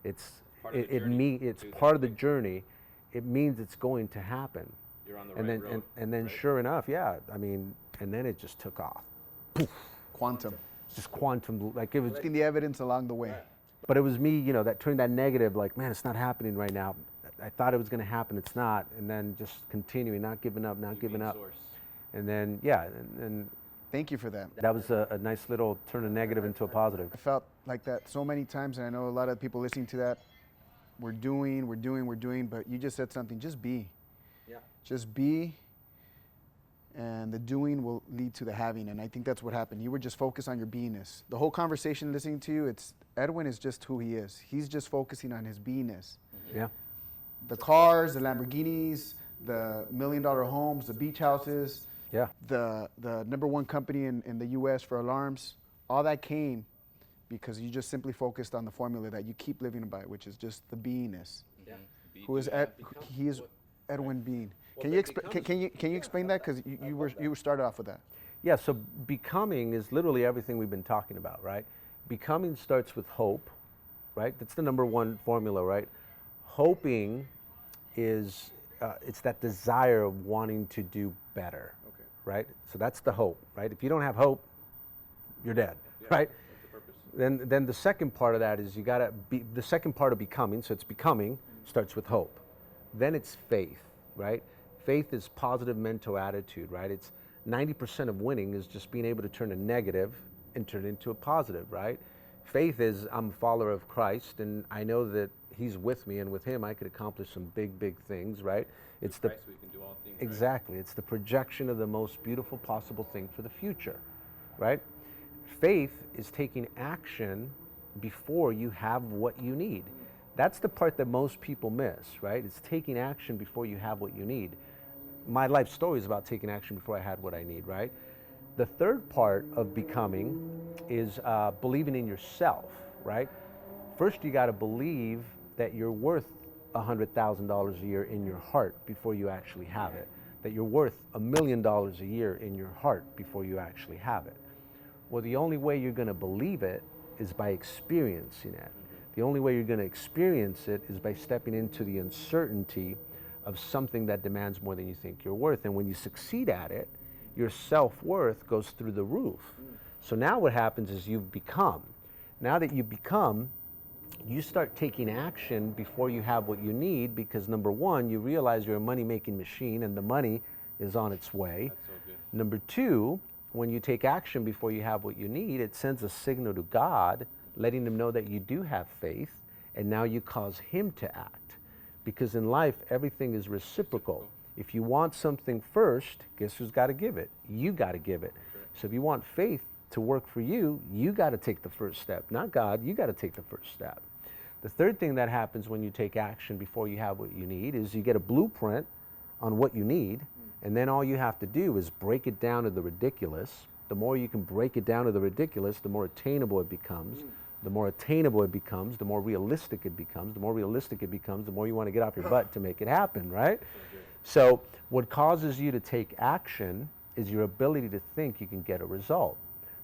It's part of the journey. It means it's going to happen. You're on the and right then road. and then right? Sure enough, yeah. I mean, and then it just took off. Poof. Quantum. It's just quantum. Like it was. Seeing the evidence along the way. But it was me, you know, that turned that negative. Like, man, it's not happening right now. I thought it was going to happen. It's not. And then just continuing, not giving up, not giving up. Source. And then yeah, and Thank you for that. that was a nice little turn a negative into a positive. I felt like that so many times, and I know a lot of people listening to that. We're doing, but you just said something. Just be. Yeah. Just be, and the doing will lead to the having. And I think that's what happened. You were just focused on your beingness. The whole conversation, listening to you, it's Edwin is just who he is. He's just focusing on his beingness. Yeah. The cars, the Lamborghinis, the $1 million homes, the beach houses, Yeah. the #1 company in the U.S. for alarms, all that came because you just simply focused on the formula that you keep living by, which is just the beingness. Yeah. Who is he is Edwin Bean. Can you explain that, because you started off with that? Yeah, so becoming is literally everything we've been talking about, right? Becoming starts with hope, right? That's the #1 formula, right? Hoping is, it's that desire of wanting to do better, right? So that's the hope, right? If you don't have hope, you're dead, right? That's the purpose. Then the second part of that is you gotta be, the second part of becoming, so it's becoming, starts with hope. Then it's faith, right? Faith is positive mental attitude, right? It's 90% of winning is just being able to turn a negative and turn it into a positive, right? Faith is, I'm a follower of Christ, and I know that He's with me, and with Him I could accomplish some big, big things, right? It's the Christ, we can do all things. right? exactly. It's the projection of the most beautiful possible thing for the future, right? Faith is taking action before you have what you need. That's the part that most people miss, right? It's taking action before you have what you need. My life story is about taking action before I had what I need, right? The third part of becoming is believing in yourself, right? First, you got to believe that you're worth $100,000 a year in your heart before you actually have it. That you're worth $1 million a year in your heart before you actually have it. Well, the only way you're going to believe it is by experiencing it. The only way you're going to experience it is by stepping into the uncertainty of something that demands more than you think you're worth. And when you succeed at it, your self-worth goes through the roof. So now what happens is you become. Now that you become, you start taking action before you have what you need, because #1, you realize you're a money-making machine and the money is on its way. That's so good. #2, when you take action before you have what you need, it sends a signal to God, letting Him know that you do have faith, and now you cause Him to act. Because in life, everything is reciprocal. If you want something first, guess who's got to give it? You got to give it. So if you want faith to work for you, you got to take the first step. Not God, you got to take the first step. The third thing that happens when you take action before you have what you need is you get a blueprint on what you need, and then all you have to do is break it down to the ridiculous. The more you can break it down to the ridiculous, the more attainable it becomes. The more attainable it becomes, the more realistic it becomes. The more realistic it becomes, the more you want to get off your butt to make it happen, right? So what causes you to take action is your ability to think you can get a result.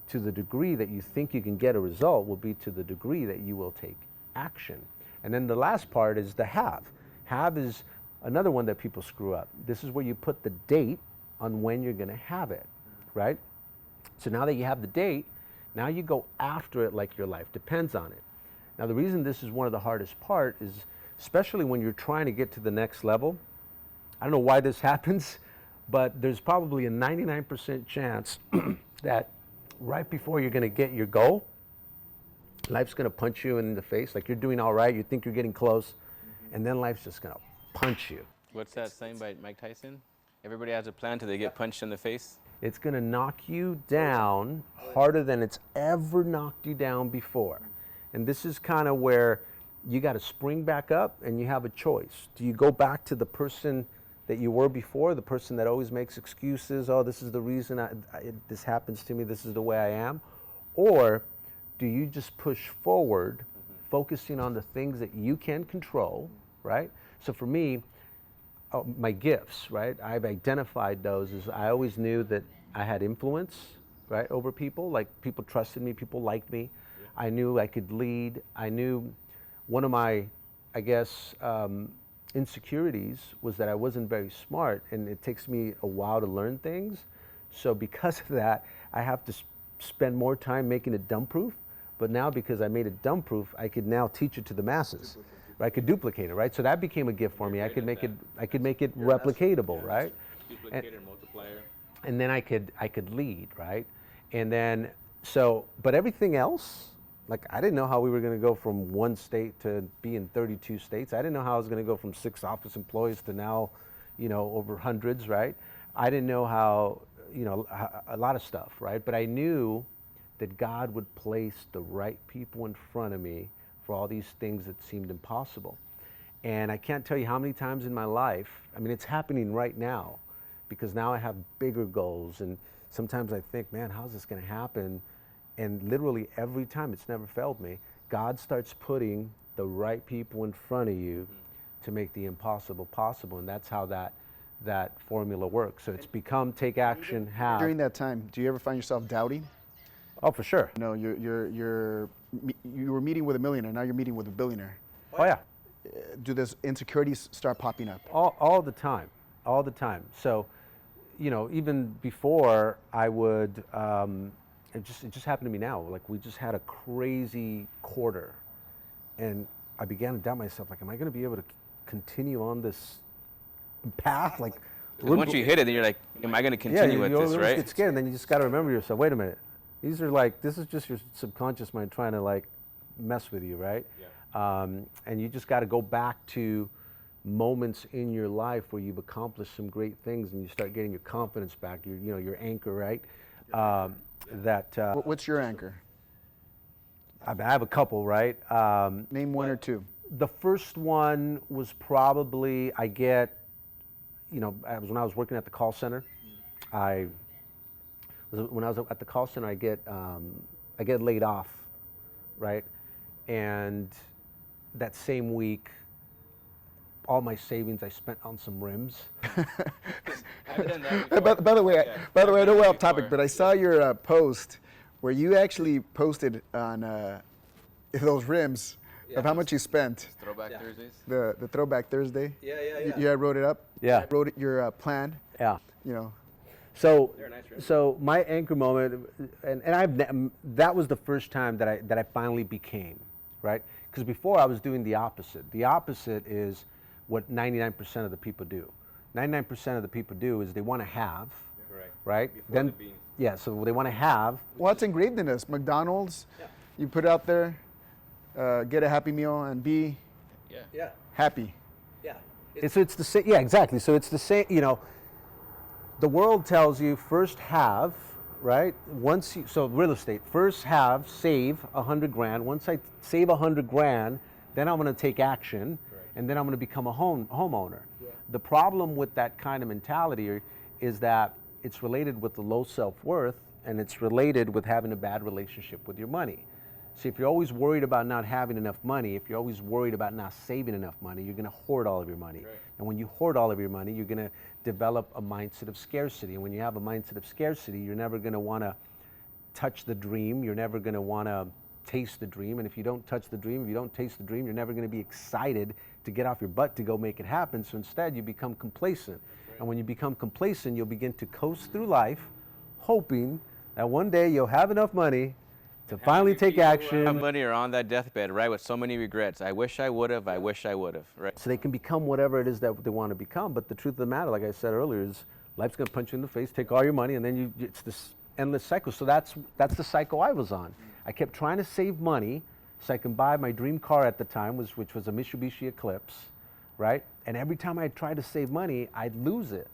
To the degree that you think you can get a result will be to the degree that you will take action. And then the last part is the have. Have is another one that people screw up. This is where you put the date on when you're going to have it, right? So now that you have the date, now you go after it like your life depends on it. Now the reason this is one of the hardest part is, especially when you're trying to get to the next level, I don't know why this happens, but there's probably a 99% chance that right before you're going to get your goal, life's going to punch you in the face. Like you're doing all right, you think you're getting close, and then life's just going to punch you. What's that saying by Mike Tyson? Everybody has a plan till they get punched in the face. It's going to knock you down harder than it's ever knocked you down before. And this is kind of where you got to spring back up and you have a choice. Do you go back to the person that you were before, the person that always makes excuses, oh, this is the reason this happens to me, this is the way I am? Or do you just push forward, focusing on the things that you can control, right? So for me, my gifts, right? I've identified those as I always knew that I had influence, right, over people. Like people trusted me, people liked me. Yeah. I knew I could lead. I knew one of my, I guess, insecurities was that I wasn't very smart, and it takes me a while to learn things. So because of that, I have to spend more time making it dumb-proof. But now because I made it dumb-proof, I could now teach it to the masses. I could duplicate it, right? So that became a gift for me. I could make it replicatable, right? Duplicator, multiplier. And then I could lead, right? And then but everything else, like I didn't know how we were going to go from one state to be in 32 states. I didn't know how I was going to go from 6 office employees to now, over hundreds, right? I didn't know how, a lot of stuff, right? But I knew that God would place the right people in front of me for all these things that seemed impossible. And I can't tell you how many times in my life, I mean, it's happening right now, because now I have bigger goals, and sometimes I think, man, how's this gonna happen? And literally every time, it's never failed me, God starts putting the right people in front of you to make the impossible possible, and that's how that formula works. So it's become take action, have. During that time, do you ever find yourself doubting? Oh, for sure. You were meeting with a millionaire, now you're meeting with a billionaire. Oh yeah. Do those insecurities start popping up? All the time, all the time. So, even before I would, it just happened to me now. Like we just had a crazy quarter, and I began to doubt myself. Like, am I going to be able to continue on this path? Like, once you hit it, then you're like, am I going to continue with this, right? You get scared, and then you just got to remember yourself. Wait a minute. This is just your subconscious mind trying to like mess with you, right? Yeah. And you just got to go back to moments in your life where you've accomplished some great things, and you start getting your confidence back. Your anchor, right? What's your anchor? I have a couple, right? Name one or two. The first one was probably when I was working at the call center. When I was at the call center, I get laid off, right? And that same week, all my savings I spent on some rims. By the way, I know we're off topic, but I saw your post where you actually posted on those rims of how much you spent. Throwback Thursdays. The Throwback Thursday. Yeah. You wrote it up. Yeah. Wrote your plan. Yeah. So my anchor moment, and that was the first time that I finally became, right? Because before I was doing the opposite. The opposite is what 99% of the people do. 99% of the people do is they want to have, right? Then, so they want to have. Well, it's engraved in us. McDonald's, you put it out there, get a Happy Meal and be happy. Yeah. It's the same. Yeah, exactly. So it's the same. The world tells you first have, right? So real estate, first have, save $100,000. Once I save $100,000, then I'm going to take action, and then I'm going to become a homeowner. Yeah. The problem with that kind of mentality is that it's related with the low self-worth, and it's related with having a bad relationship with your money. See, if you're always worried about not having enough money, if you're always worried about not saving enough money, you're going to hoard all of your money. Right. And when you hoard all of your money, you're going to develop a mindset of scarcity. And when you have a mindset of scarcity, you're never going to want to touch the dream. You're never going to want to taste the dream. And if you don't touch the dream, if you don't taste the dream, you're never going to be excited to get off your butt to go make it happen. So instead, you become complacent. Right. And when you become complacent, you'll begin to coast through life, hoping that one day you'll have enough money to finally take action. Somebody are on that deathbed, right, with so many regrets. I wish I would have, right? So they can become whatever it is that they want to become. But the truth of the matter, like I said earlier, is life's going to punch you in the face, take all your money, and then it's this endless cycle. So that's the cycle I was on. I kept trying to save money so I can buy my dream car at the time, which was a Mitsubishi Eclipse, right? And every time I tried to save money, I'd lose it.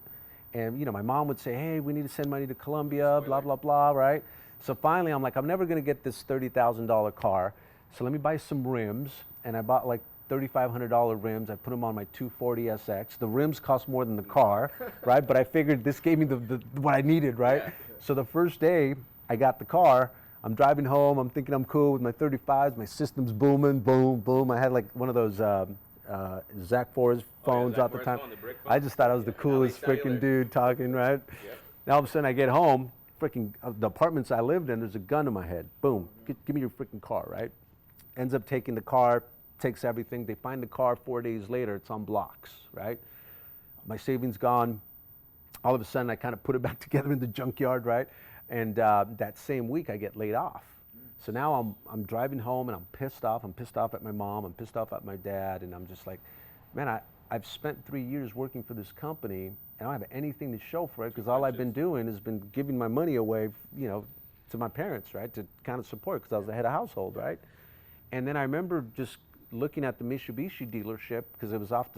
And my mom would say, hey, we need to send money to Colombia, blah, blah, blah, right? So finally, I'm like, I'm never going to get this $30,000 car, so let me buy some rims. And I bought like $3,500 rims. I put them on my 240 SX. The rims cost more than the car, right? But I figured this gave me what I needed, right? Yeah. So the first day I got the car, I'm driving home. I'm thinking I'm cool with my 35s. My system's booming, boom, boom. I had like one of those Zach Forrest phones Zach at the Forrest time. phone, the brick I phone? just thought I was the coolest freaking dude talking, right? Yep. Now all of a sudden I get home, freaking the apartments I lived in, there's a gun in my head. Boom, give me your freaking car, right? Ends up taking the car, takes everything. They find the car 4 days later, it's on blocks, right? My savings gone. All of a sudden I kind of put it back together in the junkyard, right? And that same week I get laid off. So now I'm driving home and I'm pissed off. I'm pissed off at my mom. I'm pissed off at my dad. And I'm just like, man, I've spent 3 years working for this company and I don't have anything to show for it because all I've been doing has been giving my money away, you know, to my parents, right? To kind of support because I was the head of household, right? And then I remember just looking at the Mitsubishi dealership because it was off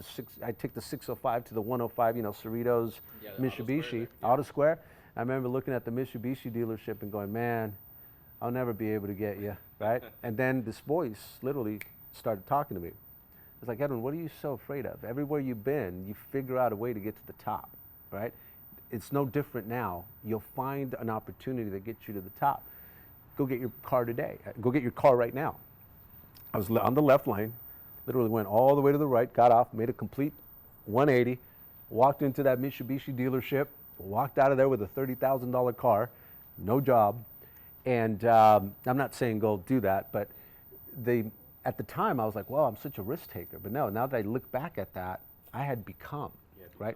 I took the 605 to the 105, you know, Cerritos, Yeah, the Mitsubishi, Auto Square, Auto Square. I remember looking at the Mitsubishi dealership and going, man, I'll never be able to get you, right? And then this voice literally started talking to me. It's like, Edwin, what are you so afraid of? Everywhere you've been, you figure out a way to get to the top, right? It's no different now. You'll find an opportunity that gets you to the top. Go get your car today. Go get your car right now. I was on the left lane, literally went all the way to the right, got off, made a complete 180, walked into that Mitsubishi dealership, walked out of there with a $30,000 car, no job. And I'm not saying go do that, but at the time I was like, well, I'm such a risk taker. But no, now that I look back at that, I had become, right?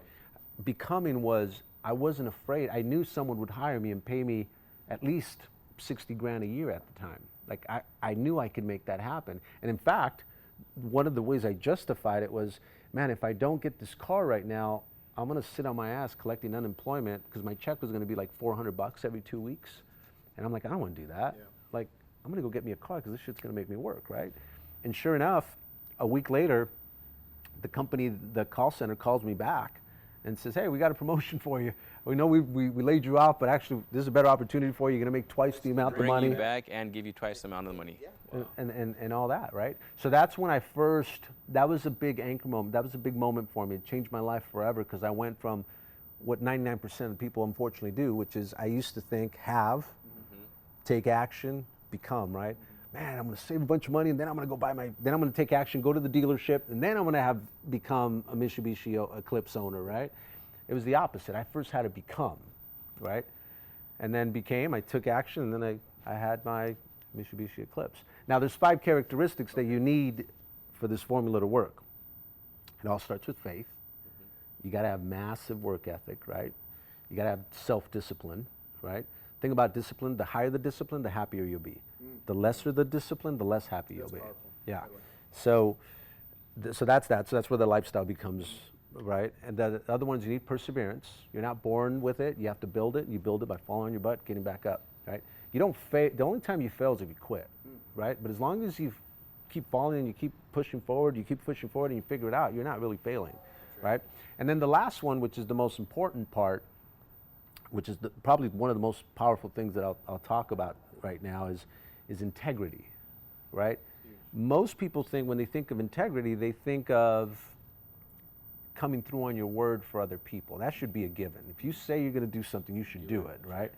Becoming was, I wasn't afraid. I knew someone would hire me and pay me at least 60 grand a year at the time. Like I knew I could make that happen. And in fact, one of the ways I justified it was, man, if I don't get this car right now, I'm gonna sit on my ass collecting unemployment because my check was gonna be like $400 every 2 weeks. And I'm like, I don't want to do that. Yeah. Like, I'm going to go get me a car because this shit's going to make me work, right? And sure enough, a week later, the company, the call center calls me back and says, hey, we got a promotion for you. We know we laid you off, but actually, this is a better opportunity for you. You're going to make twice the amount of money. Bring you back and give you twice the amount of money. Yeah. Wow. And all that, right? So that's when that was a big anchor moment. That was a big moment for me. It changed my life forever because I went from what 99% of people unfortunately do, which is I used to think take action, become, right? Man, I'm gonna save a bunch of money and then I'm gonna go then I'm gonna take action, go to the dealership, and then I'm gonna become a Mitsubishi Eclipse owner, right? It was the opposite. I first had to become, right? And then I took action, and then I had my Mitsubishi Eclipse. Now there's 5 characteristics that you need for this formula to work. It all starts with faith. You gotta have massive work ethic, right? You gotta have self-discipline, right? Thing about discipline, the higher the discipline, the happier you'll be. The lesser the discipline, the less happy you'll be. Powerful. Yeah. So that's that. So that's where the lifestyle becomes, right? And the other ones, you need perseverance. You're not born with it. You have to build it. You build it by falling on your butt, getting back up, right? You don't fail. The only time you fail is if you quit, right? But as long as you keep falling and you keep pushing forward, and you figure it out, you're not really failing, right? And then the last one, which is the most important part, which is probably one of the most powerful things that I'll talk about right now is integrity, right? Most people think, when they think of integrity, they think of coming through on your word for other people. That should be a given. If you say you're gonna do something, you should do it, right?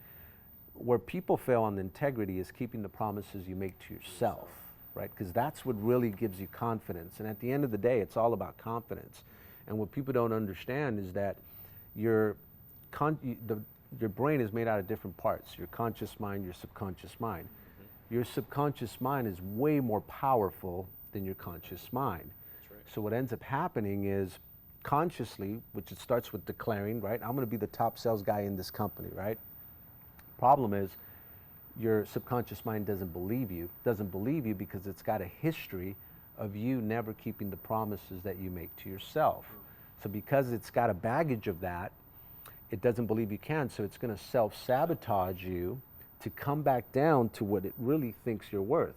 Where people fail on integrity is keeping the promises you make to yourself, right? Because that's what really gives you confidence. And at the end of the day, it's all about confidence. And what people don't understand is that your brain is made out of different parts. Your conscious mind, your subconscious mind. Your subconscious mind is way more powerful than your conscious mind. So what ends up happening is consciously, which it starts with declaring, right? I'm gonna be the top sales guy in this company, right? Problem is, your subconscious mind doesn't believe you because it's got a history of you never keeping the promises that you make to yourself. So because it's got a baggage of that, it doesn't believe you can, so it's going to self-sabotage you to come back down to what it really thinks you're worth.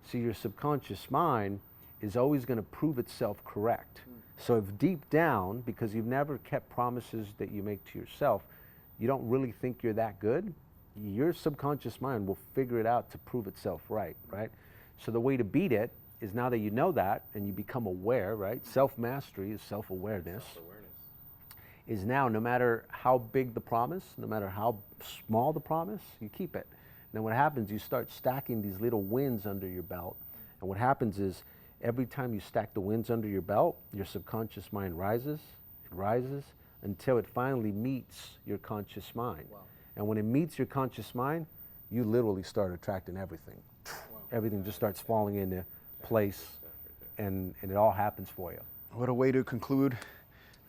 So your subconscious mind is always going to prove itself correct. So if deep down, because you've never kept promises that you make to yourself, you don't really think you're that good, your subconscious mind will figure it out to prove itself right? So the way to beat it is now that you know that and you become aware, right? Self-mastery is self-awareness. Is now, no matter how big the promise, no matter how small the promise, you keep it. And then what happens, you start stacking these little wins under your belt. And what happens is, every time you stack the wins under your belt, your subconscious mind rises, it rises, until it finally meets your conscious mind. Wow. And when it meets your conscious mind, you literally start attracting everything. Wow. Everything just starts falling into place, and it all happens for you. What a way to conclude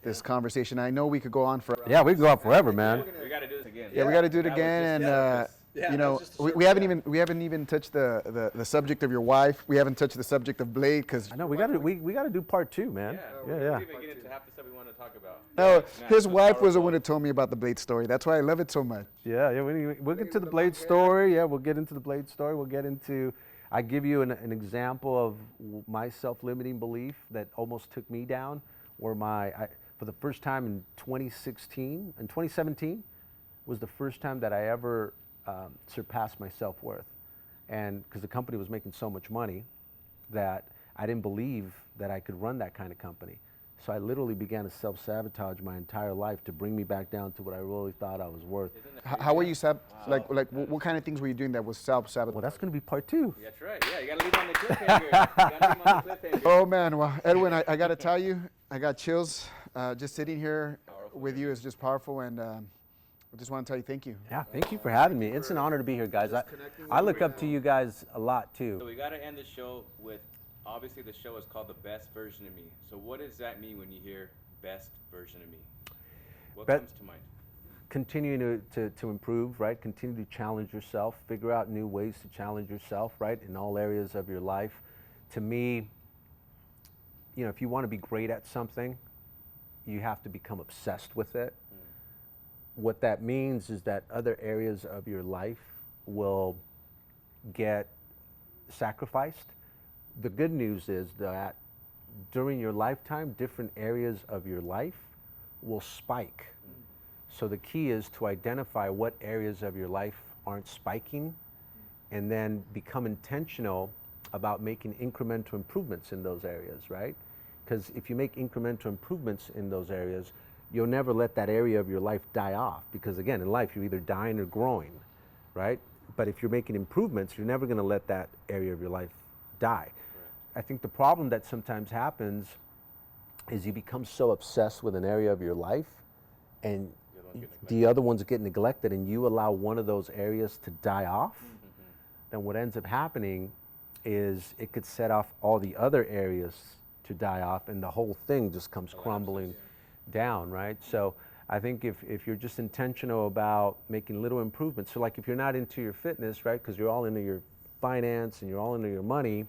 this conversation. I know we could go on for. Yeah, we can go on forever, man. We got to do this again. Yeah, we got to do it again. And you know, we haven't even touched the subject of your wife. We haven't touched the subject of Blade, because I know we got to do part 2, man. We didn't even get into half the stuff we wanted to talk about. no, his wife was the one who told me about the Blade story. That's why I love it so much. Yeah, we'll get to the Blade story. Yeah, we'll get into the Blade story. We'll get into. I give you an example of my self-limiting belief that almost took me down, where for the first time in 2017 was the first time that I ever surpassed my self-worth. And because the company was making so much money that I didn't believe that I could run that kind of company. So I literally began to self-sabotage my entire life to bring me back down to what I really thought I was worth. How were you like what kind of things were you doing that was self-sabotage? Well, that's going to be part 2. That's right. Yeah, you got to leave on the cliffhanger. You got to leave on the cliffhanger. Oh man, well, Edwin, I got to tell you, I got chills. Just sitting here with you is just powerful, and I just want to tell you thank you. Yeah, thank you for having me. It's an honor to be here, guys. I look up to you guys a lot too. So we got to end the show with, obviously the show is called The Best Version of Me. So what does that mean when you hear best version of me? What comes to mind? Continuing to improve, right? Continue to challenge yourself, figure out new ways to challenge yourself, right? In all areas of your life. To me, you know, if you want to be great at something, you have to become obsessed with it. What that means is that other areas of your life will get sacrificed. The good news is that during your lifetime, different areas of your life will spike. So the key is to identify what areas of your life aren't spiking, and then become intentional about making incremental improvements in those areas, right? Because if you make incremental improvements in those areas, you'll never let that area of your life die off. Because again, in life, you're either dying or growing, right? But if you're making improvements, you're never going to let that area of your life die. I think the problem that sometimes happens is you become so obsessed with an area of your life, and the other ones get neglected, and you allow one of those areas to die off. Then what ends up happening is it could set off all the other areas to die off, and the whole thing just comes crumbling down, right? So I think if you're just intentional about making little improvements, so like if you're not into your fitness, right, because you're all into your finance and you're all into your money,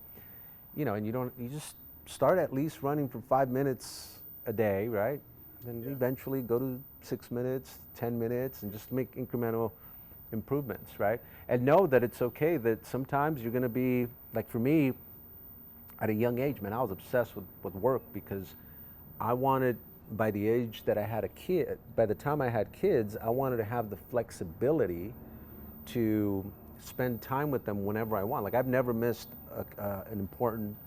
you know, and you just start at least running for 5 minutes a day, right? Then eventually go to 6 minutes, 10 minutes, and just make incremental improvements, right? And know that it's okay that sometimes you're going to be, like for me, at a young age, man, I was obsessed with work, because I wanted, by the age that I had a kid, by the time I had kids, I wanted to have the flexibility to spend time with them whenever I want. Like I've never missed an important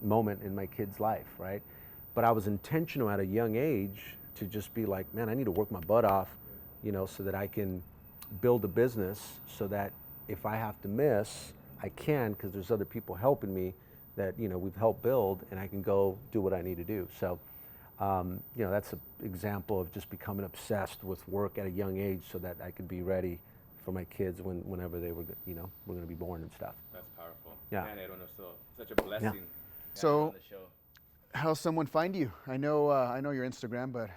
moment in my kid's life, right? But I was intentional at a young age to just be like, man, I need to work my butt off, you know, so that I can build a business, so that if I have to miss, I can, because there's other people helping me that, you know, we've helped build, and I can go do what I need to do. So, you know, that's an example of just becoming obsessed with work at a young age, so that I could be ready for my kids whenever they were, you know, were going to be born and stuff. That's powerful. Yeah. Man, Edwin, it's such a blessing. Yeah. So, on the show. how's someone find you? I know your Instagram, but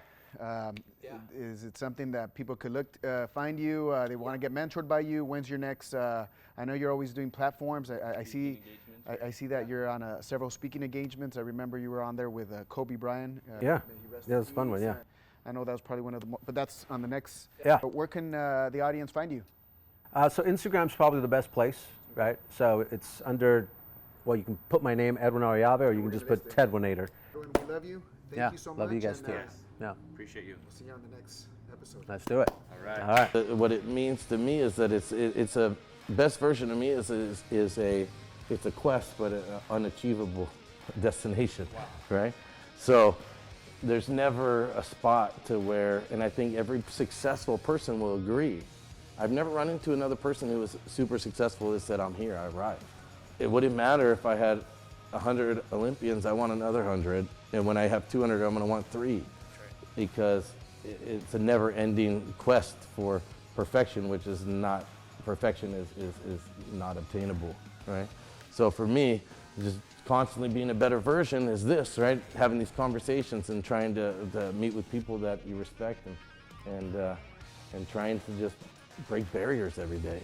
is it something that people could find you? They want to get mentored by you. When's your next? I know you're always doing platforms. I see that you're on several speaking engagements. I remember you were on there with Kobe Bryant. Yeah, it was a fun one. Yeah. I know that was probably one of the but that's on the next. Yeah. But where can the audience find you? So Instagram's probably the best place, right? So it's under, well, you can put my name, Edwin Arroyave, or you can just put Tedwinator. We love you. Thank you so much. Love you guys too. Yeah. Appreciate you. We'll see you on the next episode. Let's do it. All right. All right. What it means to me is that it's a best version of me is a it's a quest, but an unachievable destination, right? So there's never a spot to where, and I think every successful person will agree. I've never run into another person who was super successful that said, I'm here, I arrived. It wouldn't matter if I had 100 Olympians, I want another 100, and when I have 200, I'm gonna want 3, because it's a never-ending quest for perfection, which is not, perfection is not obtainable, right? So for me, just constantly being a better version is this, right? Having these conversations and trying to meet with people that you respect and trying to just break barriers every day.